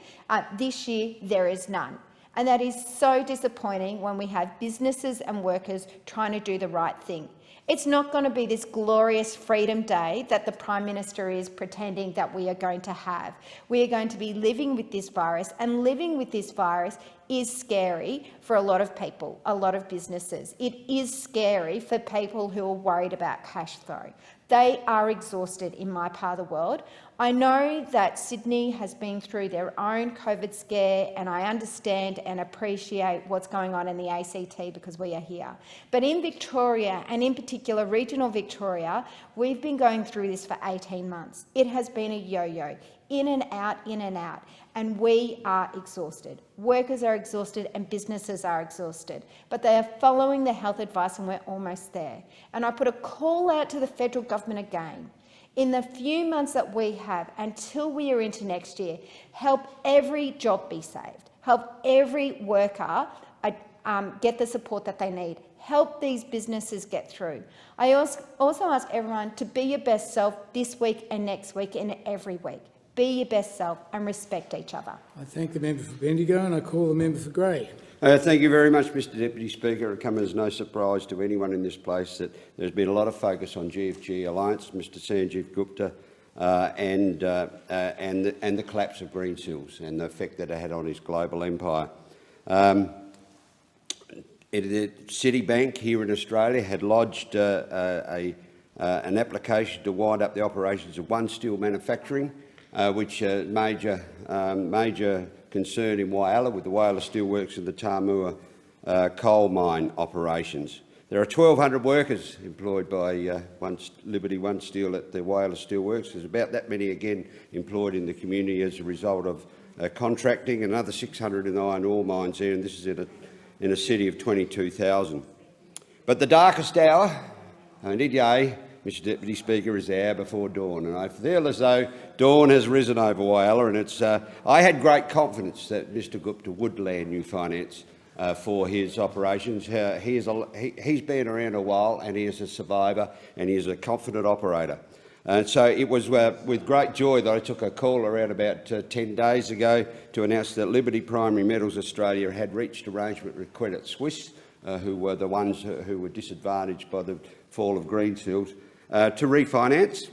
This year, there is none. And that is so disappointing when we have businesses and workers trying to do the right thing. It's not going to be this glorious Freedom Day that the Prime Minister is pretending that we are going to have. We are going to be living with this virus, and living with this virus is scary for a lot of people, a lot of businesses. It is scary for people who are worried about cash flow. They are exhausted in my part of the world. I know that Sydney has been through their own COVID scare, and I understand and appreciate what's going on in the ACT because we are here. But in Victoria, and in particular regional Victoria, we've been going through this for 18 months. It has been a yo-yo, in and out, and we are exhausted. Workers are exhausted and businesses are exhausted, but they are following the health advice and we're almost there. And I put a call out to the federal government again. In the few months that we have until we are into next year, help every job be saved. Help every worker get the support that they need. Help these businesses get through. I also ask everyone to be your best self this week and next week and every week. Be your best self and respect each other. I thank the member for Bendigo and I call the member for Grey. Thank you very much, Mr Deputy Speaker. It comes as no surprise to anyone in this place that there's been a lot of focus on GFG Alliance, Mr Sanjeev Gupta, and the collapse of Greensill and the effect that it had on his global empire. Citibank here in Australia had lodged an application to wind up the operations of One Steel Manufacturing, which is major concern in Whyalla with the Whyalla Steelworks and the Tarmua coal mine operations. There are 1,200 workers employed by Liberty One Steel at the Whyalla Steelworks. There's about that many again employed in the community as a result of contracting, another 600 in the iron ore mines there, and this is in a city of 22,000. But the darkest hour, Mr Deputy Speaker, is the hour before dawn, and I feel as though dawn has risen over Whyalla, and I had great confidence that Mr Gupta would land new finance for his operations. He's been around a while, and he is a survivor, and he is a confident operator. And so it was with great joy that I took a call around about 10 days ago to announce that Liberty Primary Metals Australia had reached arrangement with Credit Suisse, who were the ones who were disadvantaged by the fall of Greensill, to refinance.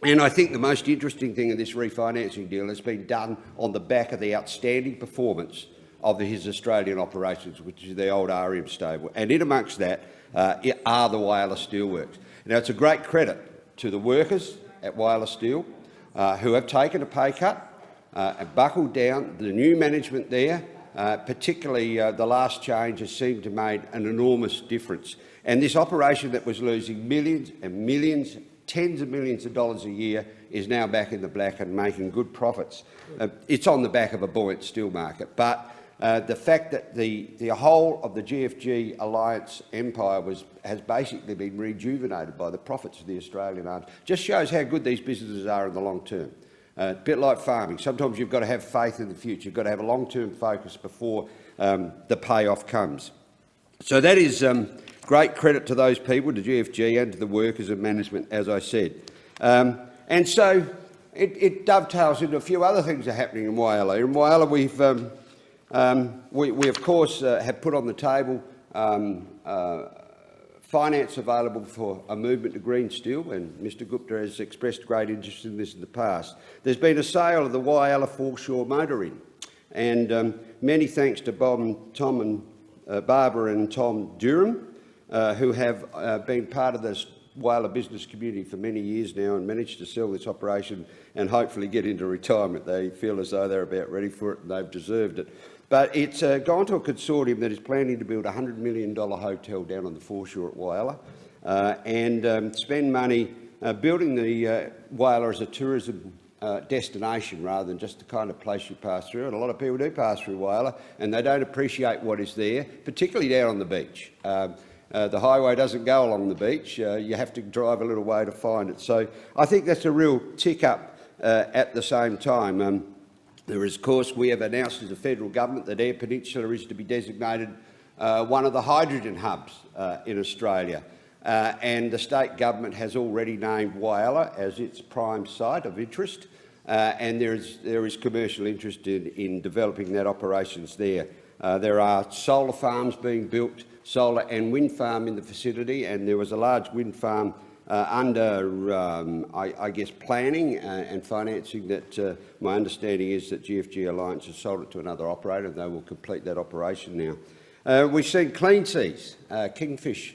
And I think the most interesting thing in this refinancing deal has been done on the back of the outstanding performance of his Australian operations, which is the old RM stable. And in amongst that are the Whyalla Steelworks. Now, it's a great credit to the workers at Whyalla Steel who have taken a pay cut and buckled down. The new management there, particularly the last change, has seemed to have made an enormous difference. And this operation that was losing millions and millions, tens of millions of dollars a year, is now back in the black and making good profits. It's on the back of a buoyant steel market. But the fact that the whole of the GFG Alliance empire has basically been rejuvenated by the profits of the Australian arms just shows how good these businesses are in the long term. A bit like farming. Sometimes you've got to have faith in the future. You've got to have a long-term focus before the payoff comes. So that is great credit to those people, to GFG and to the workers and management, as I said. And so it dovetails into a few other things that are happening in Whyalla. In Whyalla, we of course have put on the table finance available for a movement to green steel, and Mr Gupta has expressed great interest in this in the past. There's been a sale of the Whyalla foreshore motor inn, and many thanks to Barbara and Tom Durham, who have been part of this Whyalla business community for many years now and managed to sell this operation and hopefully get into retirement. They feel as though they're about ready for it and they've deserved it. But it's gone to a consortium that is planning to build a $100 million hotel down on the foreshore at Whyalla and spend money building the Whyalla as a tourism destination rather than just the kind of place you pass through. And a lot of people do pass through Whyalla and they don't appreciate what is there, particularly down on the beach. The highway doesn't go along the beach. You have to drive a little way to find it. So I think that's a real tick up at the same time. There is, of course, we have announced as a federal government that Eyre Peninsula is to be designated one of the hydrogen hubs in Australia. And the state government has already named Whyalla as its prime site of interest. And there is commercial interest in developing that operations there. There are solar farms being built, solar and wind farm in the facility, and there was a large wind farm I guess, planning and financing that my understanding is that GFG Alliance has sold it to another operator. They will complete that operation now. We've seen Clean Seas, kingfish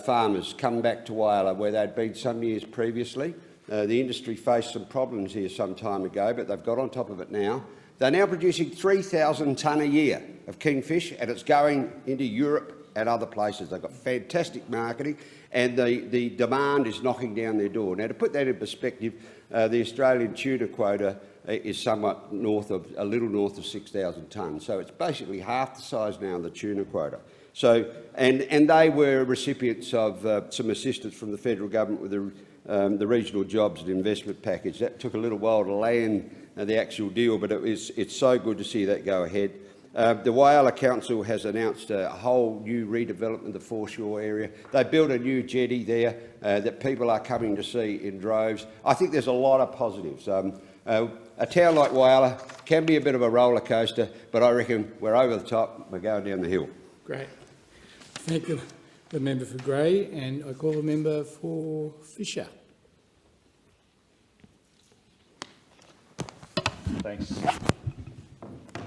farmers come back to Whyalla where they'd been some years previously. The industry faced some problems here some time ago, but they've got on top of it now. They're now producing 3,000 tonne a year of kingfish, and it's going into Europe and other places. They've got fantastic marketing, and the demand is knocking down their door. Now, to put that in perspective, the Australian tuna quota is somewhat a little north of 6,000 tonnes. So it's basically half the size now of the tuna quota. So, and they were recipients of some assistance from the federal government with the regional jobs and investment package. That took a little while to land the actual deal, but it's so good to see that go ahead. The Whyalla Council has announced a whole new redevelopment of the foreshore area. They built a new jetty there that people are coming to see in droves. I think there's a lot of positives. A town like Whyalla can be a bit of a roller coaster, but I reckon we're over the top, we're going down the hill. Great. Thank you, the member for Grey, and I call the member for Fisher. Thanks.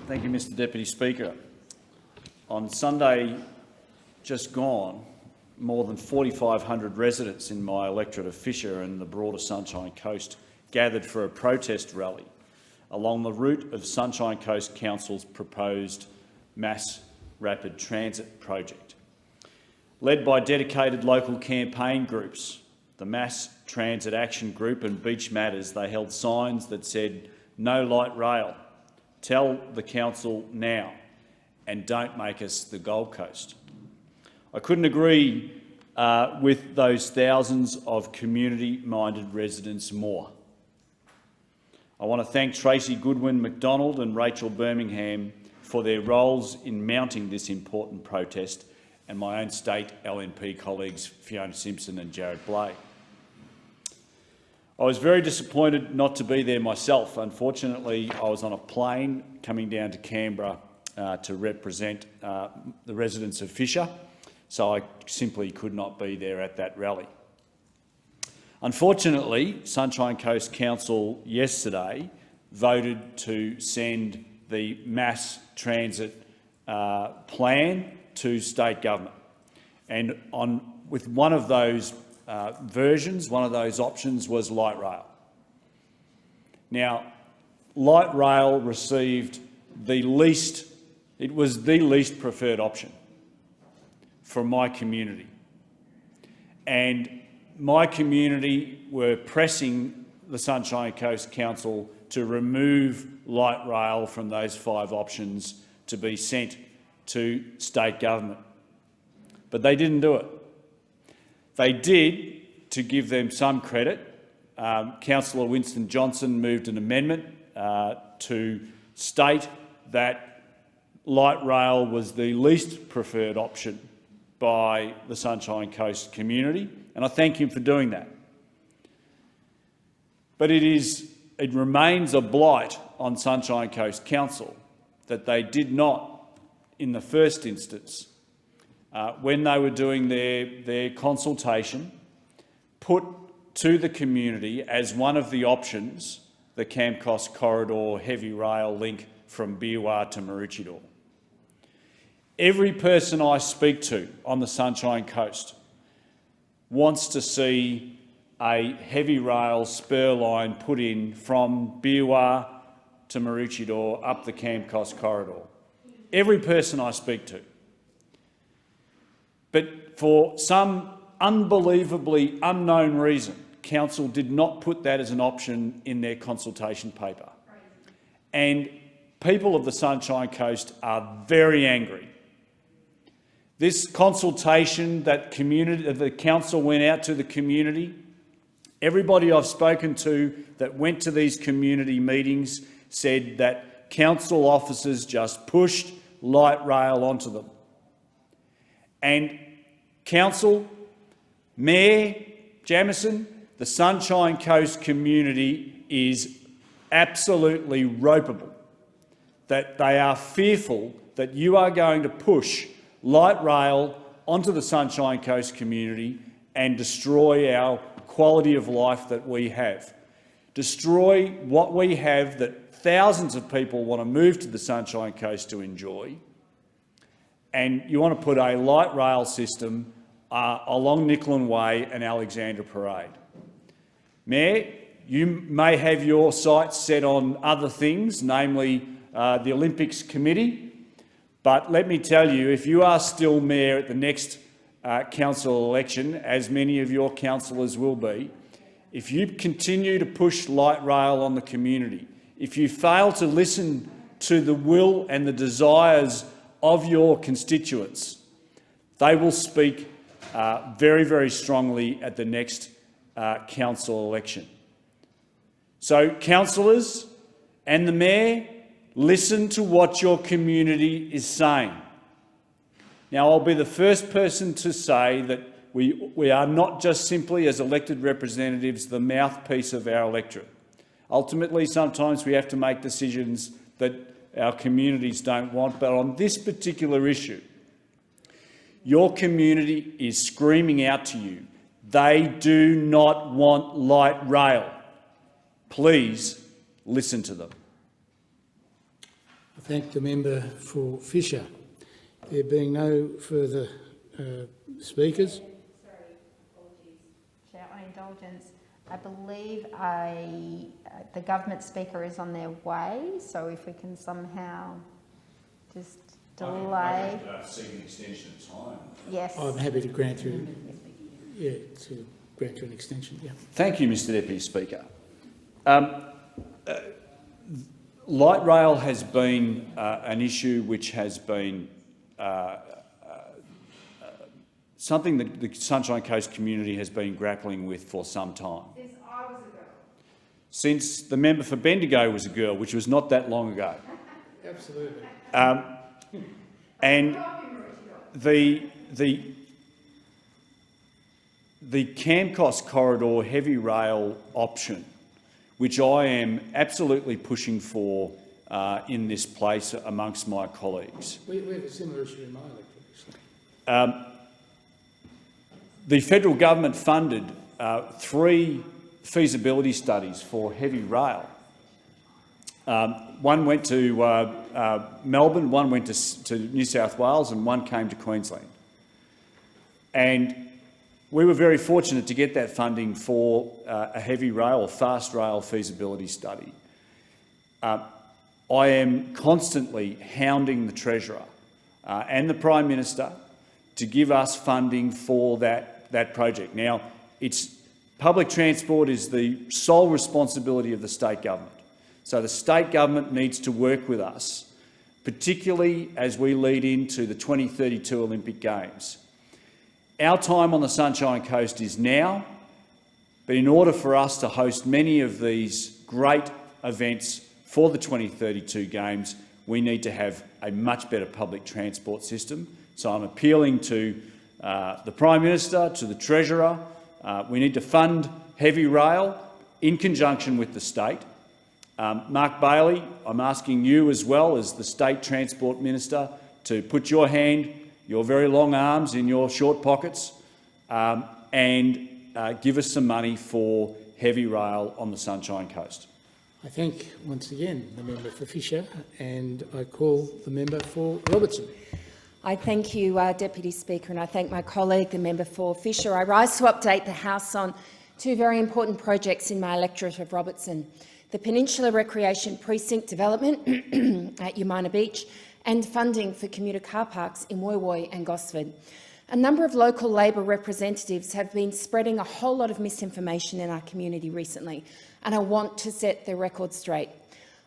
Thank you, Mr Deputy Speaker. On Sunday just gone, more than 4,500 residents in my electorate of Fisher and the broader Sunshine Coast gathered for a protest rally along the route of Sunshine Coast Council's proposed mass rapid transit project. Led by dedicated local campaign groups, the Mass Transit Action Group and Beach Matters, they held signs that said, "No light rail. Tell the council now, and don't make us the Gold Coast." I couldn't agree with those thousands of community-minded residents more. I want to thank Tracy Goodwin McDonald and Rachel Birmingham for their roles in mounting this important protest, and my own state LNP colleagues Fiona Simpson and Jared Blake. I was very disappointed not to be there myself. Unfortunately, I was on a plane coming down to Canberra to represent the residents of Fisher, so I simply could not be there at that rally. Unfortunately, Sunshine Coast Council yesterday voted to send the mass transit plan to state government, and with one of those versions, one of those options was light rail. Now, light rail received it was the least preferred option from my community, and my community were pressing the Sunshine Coast Council to remove light rail from those 5 options to be sent to state government. But they didn't do it. They did, to give them some credit. Councillor Winston Johnson moved an amendment to state that light rail was the least preferred option by the Sunshine Coast community, and I thank him for doing that. But it remains a blight on Sunshine Coast Council that they did not, in the first instance, when they were doing their consultation, put to the community as one of the options the Camcos Corridor heavy rail link from Biwa to Maroochydore. Every person I speak to on the Sunshine Coast wants to see a heavy rail spur line put in from Biwa to Maroochydore up the Camcos Corridor. Every person I speak to. But for some unbelievably unknown reason, Council did not put that as an option in their consultation paper. And people of the Sunshine Coast are very angry. This consultation that the council went out to the community, everybody I've spoken to that went to these community meetings said that council officers just pushed light rail onto them. And council, Mayor Jamieson, the Sunshine Coast community is absolutely ropeable, that they are fearful that you are going to push light rail onto the Sunshine Coast community and destroy our quality of life that we have. Destroy what we have that thousands of people want to move to the Sunshine Coast to enjoy, and you want to put a light rail system along Nicklin Way and Alexandra Parade. Mayor, you may have your sights set on other things, namely the Olympics Committee, but let me tell you, if you are still mayor at the next council election, as many of your councillors will be, if you continue to push light rail on the community, if you fail to listen to the will and the desires of your constituents, they will speak very, very strongly at the next council election. So, councillors and the mayor, listen to what your community is saying. Now, I'll be the first person to say that we are not just simply, as elected representatives, the mouthpiece of our electorate. Ultimately, sometimes we have to make decisions that our communities don't want, but on this particular issue, your community is screaming out to you. They do not want light rail. Please listen to them. I thank the member for Fisher. There being no further speakers. Sorry, apologies. Chair, on indulgence, I believe the government speaker is on their way, so if we can somehow just delay. Seeking extension of time. Yes. I'm happy to grant you, to grant you an extension. Yeah. Thank you, Mr Deputy Speaker. Light rail has been an issue which has been something that the Sunshine Coast community has been grappling with for some time. Since I was a girl. Since the member for Bendigo was a girl, which was not that long ago. Absolutely. And the Camcos corridor heavy rail option, which I am absolutely pushing for in this place amongst my colleagues. We have a similar issue in my electorate. The federal government funded 3 feasibility studies for heavy rail. One went to Melbourne, one went to New South Wales, and one came to Queensland. And we were very fortunate to get that funding for a heavy rail or fast rail feasibility study. I am constantly hounding the Treasurer and the Prime Minister to give us funding for that project. Now, public transport is the sole responsibility of the state government. So the state government needs to work with us, particularly as we lead into the 2032 Olympic Games. Our time on the Sunshine Coast is now, but in order for us to host many of these great events for the 2032 Games, we need to have a much better public transport system. So I'm appealing to the Prime Minister, to the Treasurer. We need to fund heavy rail in conjunction with the state. Mark Bailey, I'm asking you as well as the State Transport Minister to put your very long arms in your short pockets and give us some money for heavy rail on the Sunshine Coast. I thank once again the member for Fisher, and I call the member for Robertson. I thank you, Deputy Speaker, and I thank my colleague, the member for Fisher. I rise to update the House on 2 very important projects in my electorate of Robertson: the Peninsula Recreation Precinct development at Umina Beach and funding for commuter car parks in Woy Woy and Gosford. A number of local Labor representatives have been spreading a whole lot of misinformation in our community recently, and I want to set the record straight.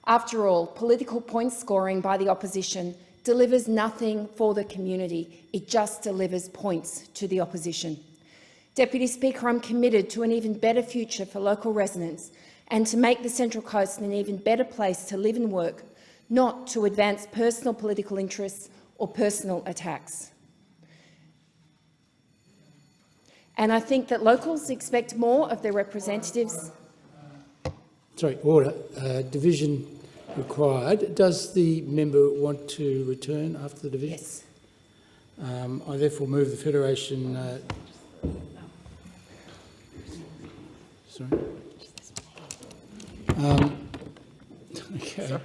After all, political point scoring by the opposition delivers nothing for the community. It just delivers points to the opposition. Deputy Speaker, I'm committed to an even better future for local residents and to make the Central Coast an even better place to live and work, not to advance personal political interests or personal attacks. And I think that locals expect more of their representatives. Sorry, order. Division required. Does the member want to return after the division? Yes. I therefore move the Federation Sorry. Okay.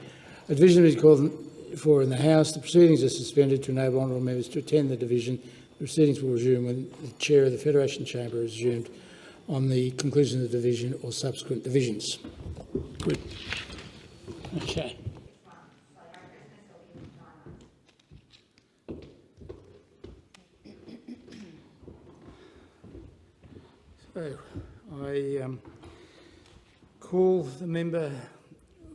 A division is called for in the House. The proceedings are suspended to enable honourable members to attend the division. The proceedings will resume when the Chair of the Federation Chamber is resumed on the conclusion of the division or subsequent divisions. Good. Okay. So, I call the member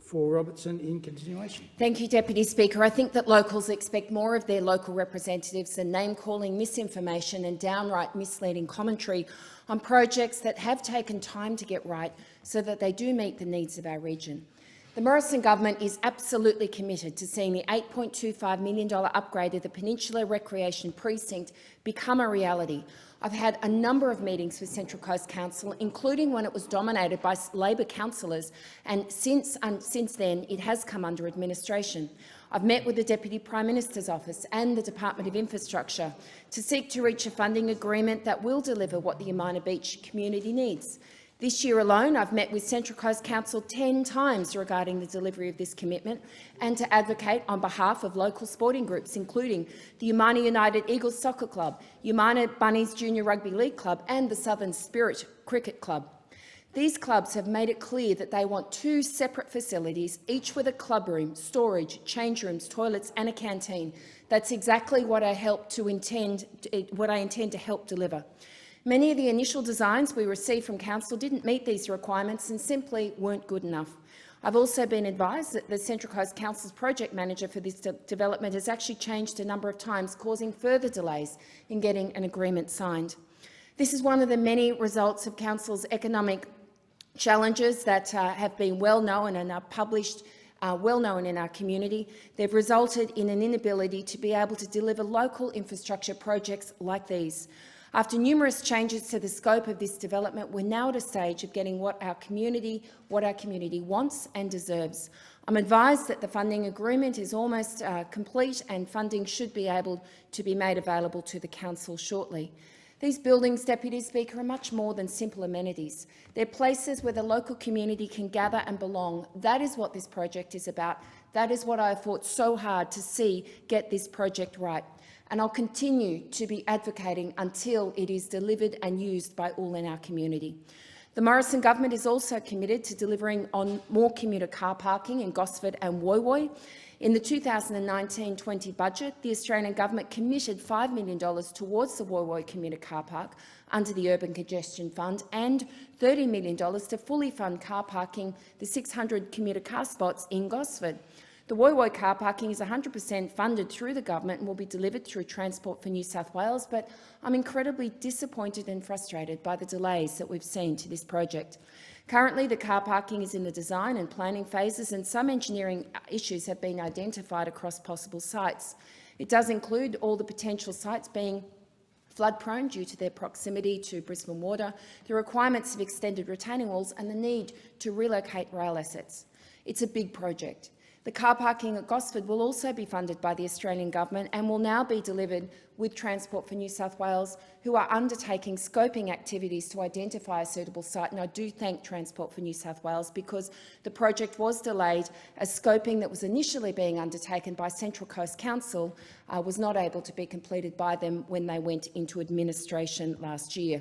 for Robertson in continuation. Thank you, Deputy Speaker. I think that locals expect more of their local representatives than name-calling, misinformation and downright misleading commentary on projects that have taken time to get right so that they do meet the needs of our region. The Morrison government is absolutely committed to seeing the $8.25 million upgrade of the Peninsula Recreation Precinct become a reality. I've had a number of meetings with Central Coast Council, including when it was dominated by Labor councillors, and since then it has come under administration. I've met with the Deputy Prime Minister's Office and the Department of Infrastructure to seek to reach a funding agreement that will deliver what the Umina Beach community needs. This year alone, I've met with Central Coast Council 10 times regarding the delivery of this commitment and to advocate on behalf of local sporting groups, including the Umina United Eagles Soccer Club, Umina Bunnies Junior Rugby League Club and the Southern Spirit Cricket Club. These clubs have made it clear that they want 2 separate facilities, each with a club room, storage, change rooms, toilets and a canteen. That's exactly what I intend to help deliver. Many of the initial designs we received from Council didn't meet these requirements and simply weren't good enough. I've also been advised that the Central Coast Council's project manager for this development has actually changed a number of times, causing further delays in getting an agreement signed. This is one of the many results of Council's economic challenges that have been well known and are published well known in our community. They've resulted in an inability to be able to deliver local infrastructure projects like these. After numerous changes to the scope of this development, we're now at a stage of getting what our community wants and deserves. I'm advised that the funding agreement is almost complete and funding should be able to be made available to the Council shortly. These buildings, Deputy Speaker, are much more than simple amenities. They're places where the local community can gather and belong. That is what this project is about. That is what I have fought so hard to see get this project right. And I'll continue to be advocating until it is delivered and used by all in our community. The Morrison government is also committed to delivering on more commuter car parking in Gosford and Woy Woy. In the 2019-20 budget, the Australian government committed $5 million towards the Woy Woy commuter car park under the Urban Congestion Fund and $30 million to fully fund car parking, the 600 commuter car spots in Gosford. The Woy Woy car parking is 100% funded through the government and will be delivered through Transport for New South Wales, but I'm incredibly disappointed and frustrated by the delays that we've seen to this project. Currently, the car parking is in the design and planning phases, and some engineering issues have been identified across possible sites. It does include all the potential sites being flood-prone due to their proximity to Brisbane Water, the requirements of extended retaining walls and the need to relocate rail assets. It's a big project. The car parking at Gosford will also be funded by the Australian government and will now be delivered with Transport for New South Wales, who are undertaking scoping activities to identify a suitable site. And I do thank Transport for New South Wales because the project was delayed as scoping that was initially being undertaken by Central Coast Council was not able to be completed by them when they went into administration last year.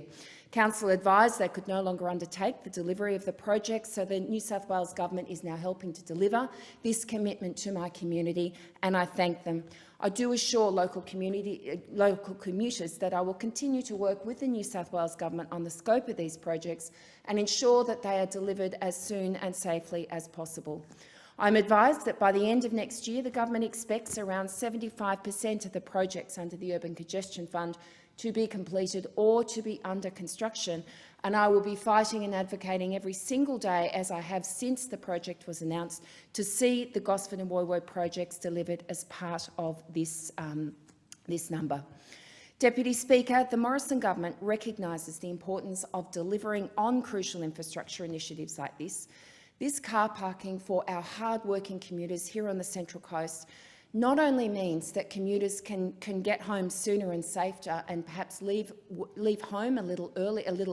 Council advised they could no longer undertake the delivery of the project, so the New South Wales Government is now helping to deliver this commitment to my community, and I thank them. I do assure local commuters that I will continue to work with the New South Wales Government on the scope of these projects and ensure that they are delivered as soon and safely as possible. I'm advised that by the end of next year, the government expects around 75% of the projects under the Urban Congestion Fund to be completed or to be under construction, and I will be fighting and advocating every single day, as I have since the project was announced, to see the Gosford and Woy Woy projects delivered as part of this number. Deputy Speaker, the Morrison government recognises the importance of delivering on crucial infrastructure initiatives like this. This car parking for our hard-working commuters here on the Central Coast not only means that commuters can get home sooner and safer and perhaps leave home a little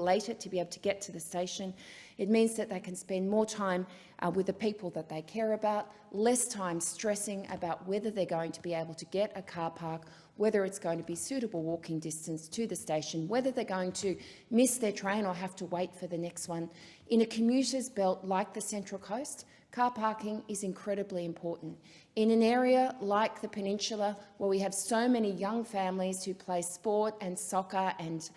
later to be able to get to the station, it means that they can spend more time with the people that they care about, less time stressing about whether they're going to be able to get a car park, whether it's going to be suitable walking distance to the station, whether they're going to miss their train or have to wait for the next one. In a commuter's belt like the Central Coast, car parking is incredibly important. In an area like the Peninsula, where we have so many young families who play sport and soccer and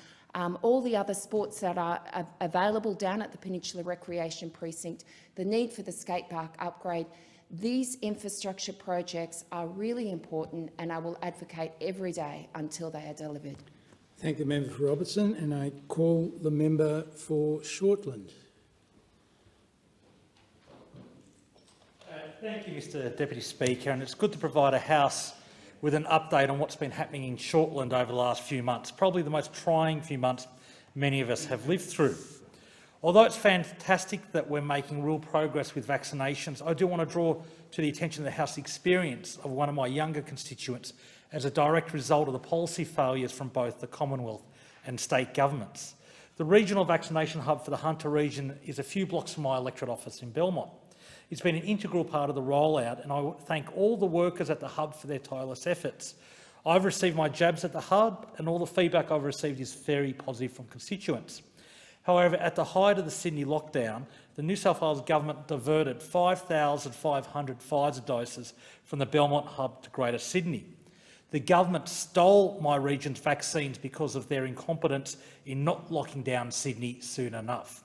all the other sports that are available down at the Peninsula Recreation Precinct, the need for the skate park upgrade, these infrastructure projects are really important, and I will advocate every day until they are delivered. Thank the member for Robertson, and I call the member for Shortland. Thank you, Mr Deputy Speaker, and it's good to provide a House with an update on what's been happening in Shortland over the last few months, probably the most trying few months many of us have lived through. Although it's fantastic that we're making real progress with vaccinations, I do want to draw to the attention of the House the experience of one of my younger constituents as a direct result of the policy failures from both the Commonwealth and state governments. The regional vaccination hub for the Hunter region is a few blocks from my electorate office in Belmont. It's been an integral part of the rollout, and I thank all the workers at the hub for their tireless efforts. I've received my jabs at the hub, and all the feedback I've received is very positive from constituents. However, at the height of the Sydney lockdown, the New South Wales government diverted 5,500 Pfizer doses from the Belmont hub to Greater Sydney. The government stole my region's vaccines because of their incompetence in not locking down Sydney soon enough.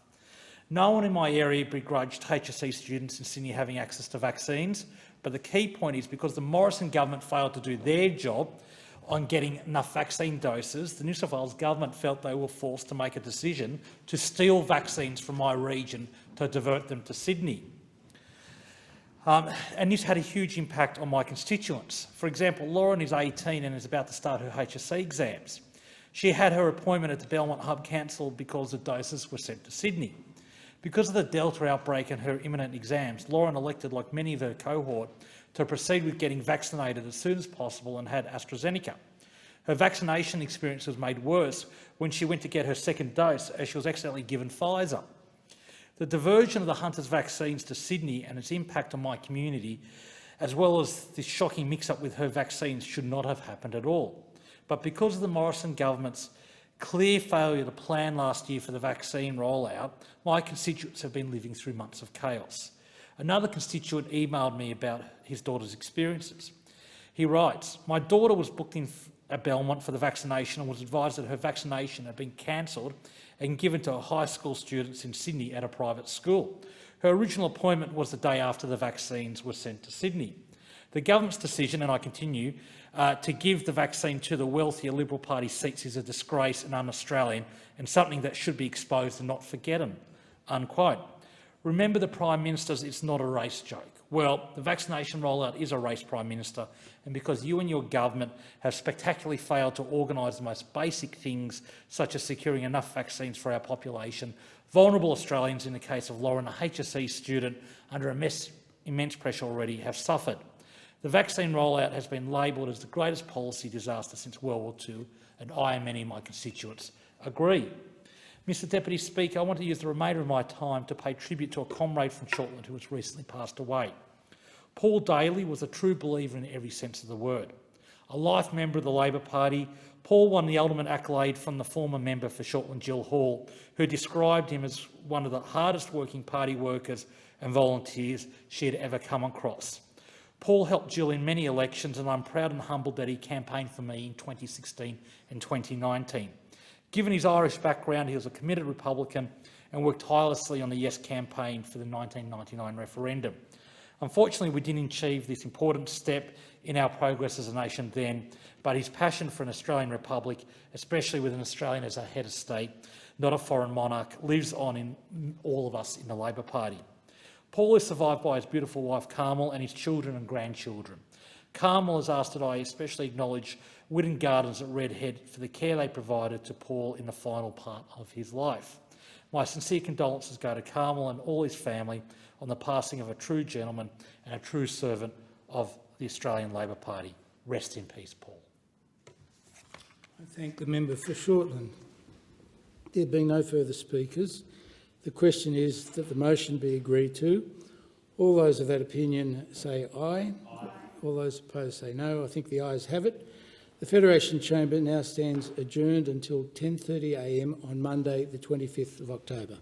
No one in my area begrudged HSC students in Sydney having access to vaccines, but the key point is because the Morrison government failed to do their job on getting enough vaccine doses, the New South Wales government felt they were forced to make a decision to steal vaccines from my region to divert them to Sydney. And this had a huge impact on my constituents. For example, Lauren is 18 and is about to start her HSC exams. She had her appointment at the Belmont hub cancelled because the doses were sent to Sydney. Because of the Delta outbreak and her imminent exams, Lauren elected, like many of her cohort, to proceed with getting vaccinated as soon as possible and had AstraZeneca. Her vaccination experience was made worse when she went to get her second dose, as she was accidentally given Pfizer. The diversion of the Hunters vaccines to Sydney and its impact on my community, as well as this shocking mix-up with her vaccines, should not have happened at all. But because of the Morrison government's clear failure to plan last year for the vaccine rollout, my constituents have been living through months of chaos. Another constituent emailed me about his daughter's experiences. He writes, "My daughter was booked in at Belmont for the vaccination and was advised that her vaccination had been cancelled and given to high school students in Sydney at a private school. Her original appointment was the day after the vaccines were sent to Sydney. The government's decision," and I continue, "to give the vaccine to the wealthier Liberal Party seats is a disgrace and un-Australian and something that should be exposed and not forgotten." Unquote. Remember the Prime Minister's "it's not a race" joke. Well, the vaccination rollout is a race, Prime Minister, and because you and your government have spectacularly failed to organise the most basic things, such as securing enough vaccines for our population, vulnerable Australians, in the case of Lauren, a HSC student under immense pressure already, have suffered. The vaccine rollout has been labelled as the greatest policy disaster since World War II, and I and many of my constituents agree. Mr Deputy Speaker, I want to use the remainder of my time to pay tribute to a comrade from Shortland who has recently passed away. Paul Daly was a true believer in every sense of the word. A life member of the Labor Party, Paul won the ultimate accolade from the former member for Shortland, Jill Hall, who described him as one of the hardest working party workers and volunteers she had ever come across. Paul helped Jill in many elections, and I'm proud and humbled that he campaigned for me in 2016 and 2019. Given his Irish background, he was a committed Republican and worked tirelessly on the Yes campaign for the 1999 referendum. Unfortunately, we didn't achieve this important step in our progress as a nation then, but his passion for an Australian republic, especially with an Australian as a head of state, not a foreign monarch, lives on in all of us in the Labor Party. Paul is survived by his beautiful wife Carmel and his children and grandchildren. Carmel has asked that I especially acknowledge Whitten Gardens at Redhead for the care they provided to Paul in the final part of his life. My sincere condolences go to Carmel and all his family on the passing of a true gentleman and a true servant of the Australian Labor Party. Rest in peace, Paul. I thank the member for Shortland. There being no further speakers, the question is that the motion be agreed to. All those of that opinion say aye. All those opposed say no. I think the ayes have it. The Federation Chamber now stands adjourned until 10:30 a.m. on Monday, the 25th of October.